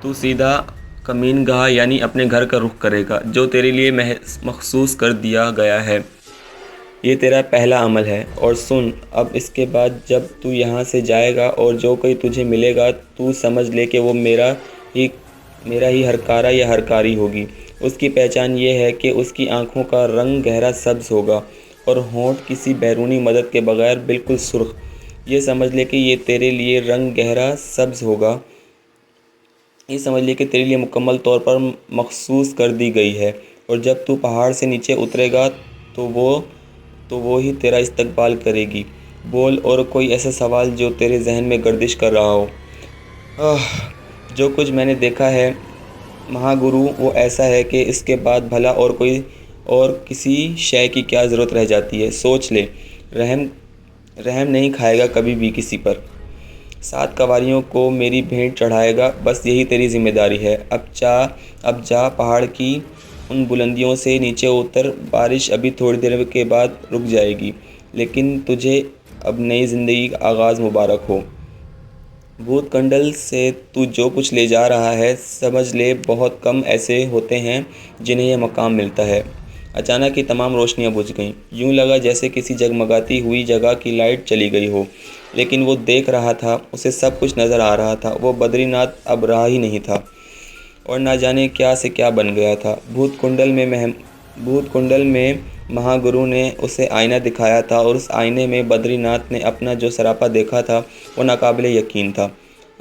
तू सीधा कमीनगाह यानी अपने घर का रुख करेगा, जो तेरे लिए मखसूस कर दिया गया है। ये तेरा पहला अमल है। और सुन, अब इसके बाद जब तू यहाँ से जाएगा और जो कोई तुझे मिलेगा, तू समझ ले कि वो मेरा ही हरकारा या हरकारी होगी। उसकी पहचान ये है कि उसकी आँखों का रंग गहरा सब्ज़ होगा और होंठ किसी बैरूनी मदद के बगैर बिल्कुल सुर्ख। ये समझ ले कि तेरे लिए मुकम्मल तौर पर मखसूस कर दी गई है। और जब तू पहाड़ से नीचे उतरेगा तो वो ही तेरा इस्तकबाल करेगी। बोल, और कोई ऐसा सवाल जो तेरे जहन में गर्दिश कर रहा हो। जो कुछ मैंने देखा है महागुरु, वो ऐसा है कि इसके बाद भला और किसी शय की क्या ज़रूरत रह जाती है। सोच ले, रहम नहीं खाएगा कभी भी किसी पर। 7 कवारियों को मेरी भेंट चढ़ाएगा, बस यही तेरी ज़िम्मेदारी है। अब जा पहाड़ की उन बुलंदियों से नीचे उतर। बारिश अभी थोड़ी देर के बाद रुक जाएगी, लेकिन तुझे अब नई ज़िंदगी का आगाज़ मुबारक हो। भूतकंडल से तू जो कुछ ले जा रहा है, समझ ले बहुत कम ऐसे होते हैं जिन्हें यह मकाम मिलता है। अचानक ही तमाम रोशनियां बुझ गईं। यूं लगा जैसे किसी जगमगाती हुई जगह की लाइट चली गई हो। लेकिन वो देख रहा था, उसे सब कुछ नज़र आ रहा था। वो बद्रीनाथ अब रहा ही नहीं था और ना जाने क्या से क्या बन गया था। भूतकुंडल में महागुरु ने उसे आईना दिखाया था और उस आईने में बद्रीनाथ ने अपना जो सरापा देखा था वो नाकाबिले यकीन था।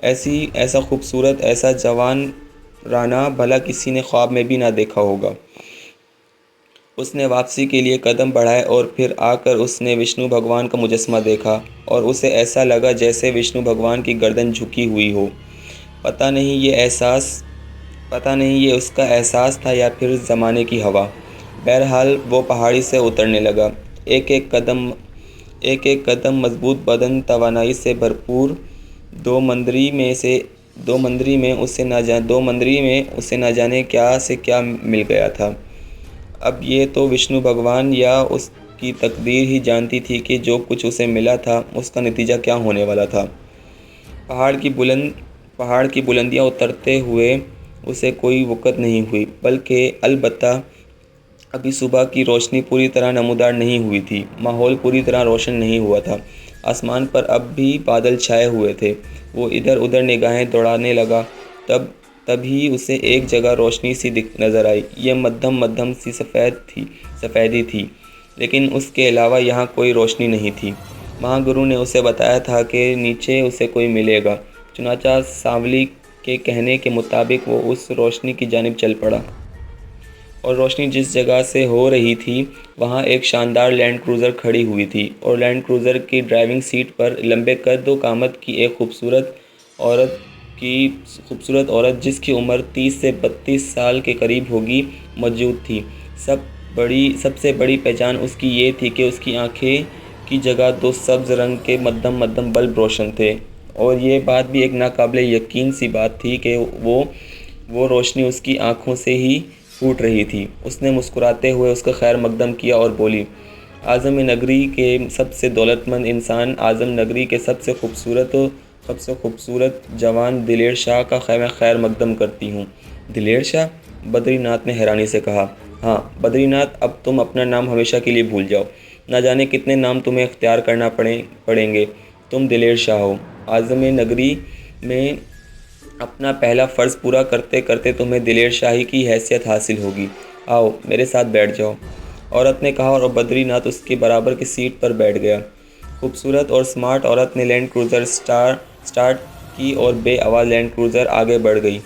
ऐसा खूबसूरत, ऐसा जवान राना भला किसी ने ख्वाब में भी ना देखा होगा। उसने वापसी के लिए कदम बढ़ाए और फिर आकर उसने विष्णु भगवान का मुजस्समा देखा और उसे ऐसा लगा जैसे विष्णु भगवान की गर्दन झुकी हुई हो। पता नहीं ये उसका एहसास था या फिर ज़माने की हवा। बहरहाल वो पहाड़ी से उतरने लगा। एक एक कदम मजबूत बदन, तवानाई से भरपूर। दो मंदरी में उसे न जाने क्या से क्या मिल गया था। अब ये तो विष्णु भगवान या उसकी तकदीर ही जानती थी कि जो कुछ उसे मिला था उसका नतीजा क्या होने वाला था। पहाड़ की बुलंदियां उतरते हुए उसे कोई वक़्त नहीं हुई, बल्कि अलबत्ता अभी सुबह की रोशनी पूरी तरह नमूदार नहीं हुई थी। माहौल पूरी तरह रोशन नहीं हुआ था। आसमान पर अब भी बादल छाए हुए थे। वो इधर उधर निगाहें दौड़ाने लगा। तभी उसे एक जगह रोशनी सी नज़र आई। ये मध्यम सी सफ़ेदी थी, लेकिन उसके अलावा यहाँ कोई रोशनी नहीं थी। महागुरु ने उसे बताया था कि नीचे उसे कोई मिलेगा। चुनांचे सांवली के कहने के मुताबिक वो उस रोशनी की जानिब चल पड़ा और रोशनी जिस जगह से हो रही थी वहाँ एक शानदार लैंड क्रूज़र खड़ी हुई थी और लैंड क्रूज़र की ड्राइविंग सीट पर लंबे कद व कामत की एक खूबसूरत औरत जिसकी उम्र 30 से 32 साल के करीब होगी, मौजूद थी। सबसे बड़ी पहचान उसकी ये थी कि उसकी आंखें की जगह दो सब्ज़ रंग के मध्यम बल्ब रोशन थे और ये बात भी एक नाकाबिले यकीन सी बात थी कि वो रोशनी उसकी आंखों से ही फूट रही थी। उसने मुस्कुराते हुए उसका खैर मकदम किया और बोली, आज़म नगरी के सबसे दौलतमंद इंसान, आज़म नगरी के सबसे खूबसूरत जवान दिलेर शाह का मैं खैर मकदम करती हूँ। दिलेर शाह? बद्रीनाथ ने हैरानी से कहा। हाँ बद्रीनाथ, अब तुम अपना नाम हमेशा के लिए भूल जाओ। न जाने कितने नाम तुम्हें इख्तियार करना पड़ेंगे। तुम दिलेर शाह हो। आज़म नगरी में अपना पहला फ़र्ज़ पूरा करते करते तुम्हें दिलेर शाही की हैसियत हासिल होगी। आओ मेरे साथ बैठ जाओ, औरत ने कहा और बद्रीनाथ उसके बराबर की सीट पर बैठ गया। खूबसूरत और स्मार्ट औरत ने लैंड क्रूज़र स्टार्ट की और बेआवाज़ लैंड क्रूज़र आगे बढ़ गई।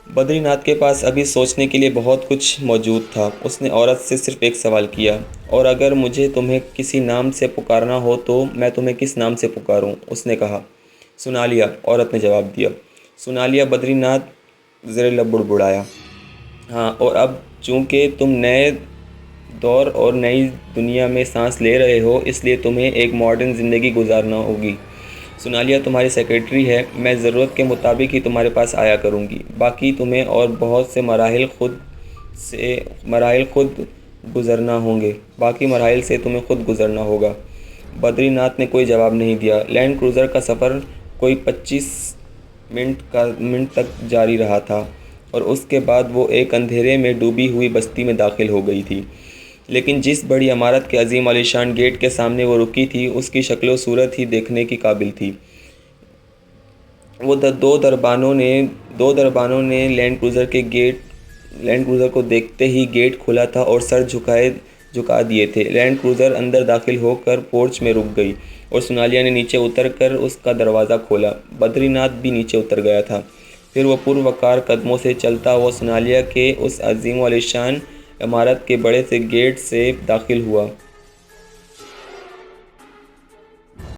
बद्रीनाथ के पास अभी सोचने के लिए बहुत कुछ मौजूद था। उसने औरत से सिर्फ एक सवाल किया, और अगर मुझे तुम्हें किसी नाम से पुकारना हो तो मैं तुम्हें किस नाम से पुकारूं? उसने कहा। सुनालिया, औरत ने जवाब दिया। सुनालिया? बद्रीनाथ ज़रे लब बुड़बुड़ाया। हाँ, और अब चूँकि तुम नए दौर और नई दुनिया में सांस ले रहे हो, इसलिए तुम्हें एक मॉडर्न ज़िंदगी गुजारना होगी। सुनालिया तुम्हारी सेक्रेटरी है। मैं ज़रूरत के मुताबिक ही तुम्हारे पास आया करूँगी। बाकी तुम्हें और बहुत से मराहिल खुद गुज़रना होंगे। बाकी मराहिल से तुम्हें खुद गुज़रना होगा। बद्रीनाथ ने कोई जवाब नहीं दिया। लैंड क्रूज़र का सफ़र कोई 25 मिनट तक जारी रहा था और उसके बाद वो एक अंधेरे में डूबी हुई बस्ती में दाखिल हो गई थी। लेकिन जिस बड़ी इमारत के अजीम आलीशान गेट के सामने वो रुकी थी, उसकी शक्ल सूरत ही देखने की काबिल थी। दो दरबानों ने लैंड क्रूज़र को देखते ही गेट खोला था और सर झुका दिए थे। लैंड क्रूज़र अंदर दाखिल होकर पोर्च में रुक गई और सुनालिया ने नीचे उतरकर उसका दरवाज़ा खोला। बद्रीनाथ भी नीचे उतर गया था। फिर वो पुरवकार कदमों से चलता हुआ सुनालिया के उस अजीम आलीशान इमारत के बड़े से गेट से दाखिल हुआ।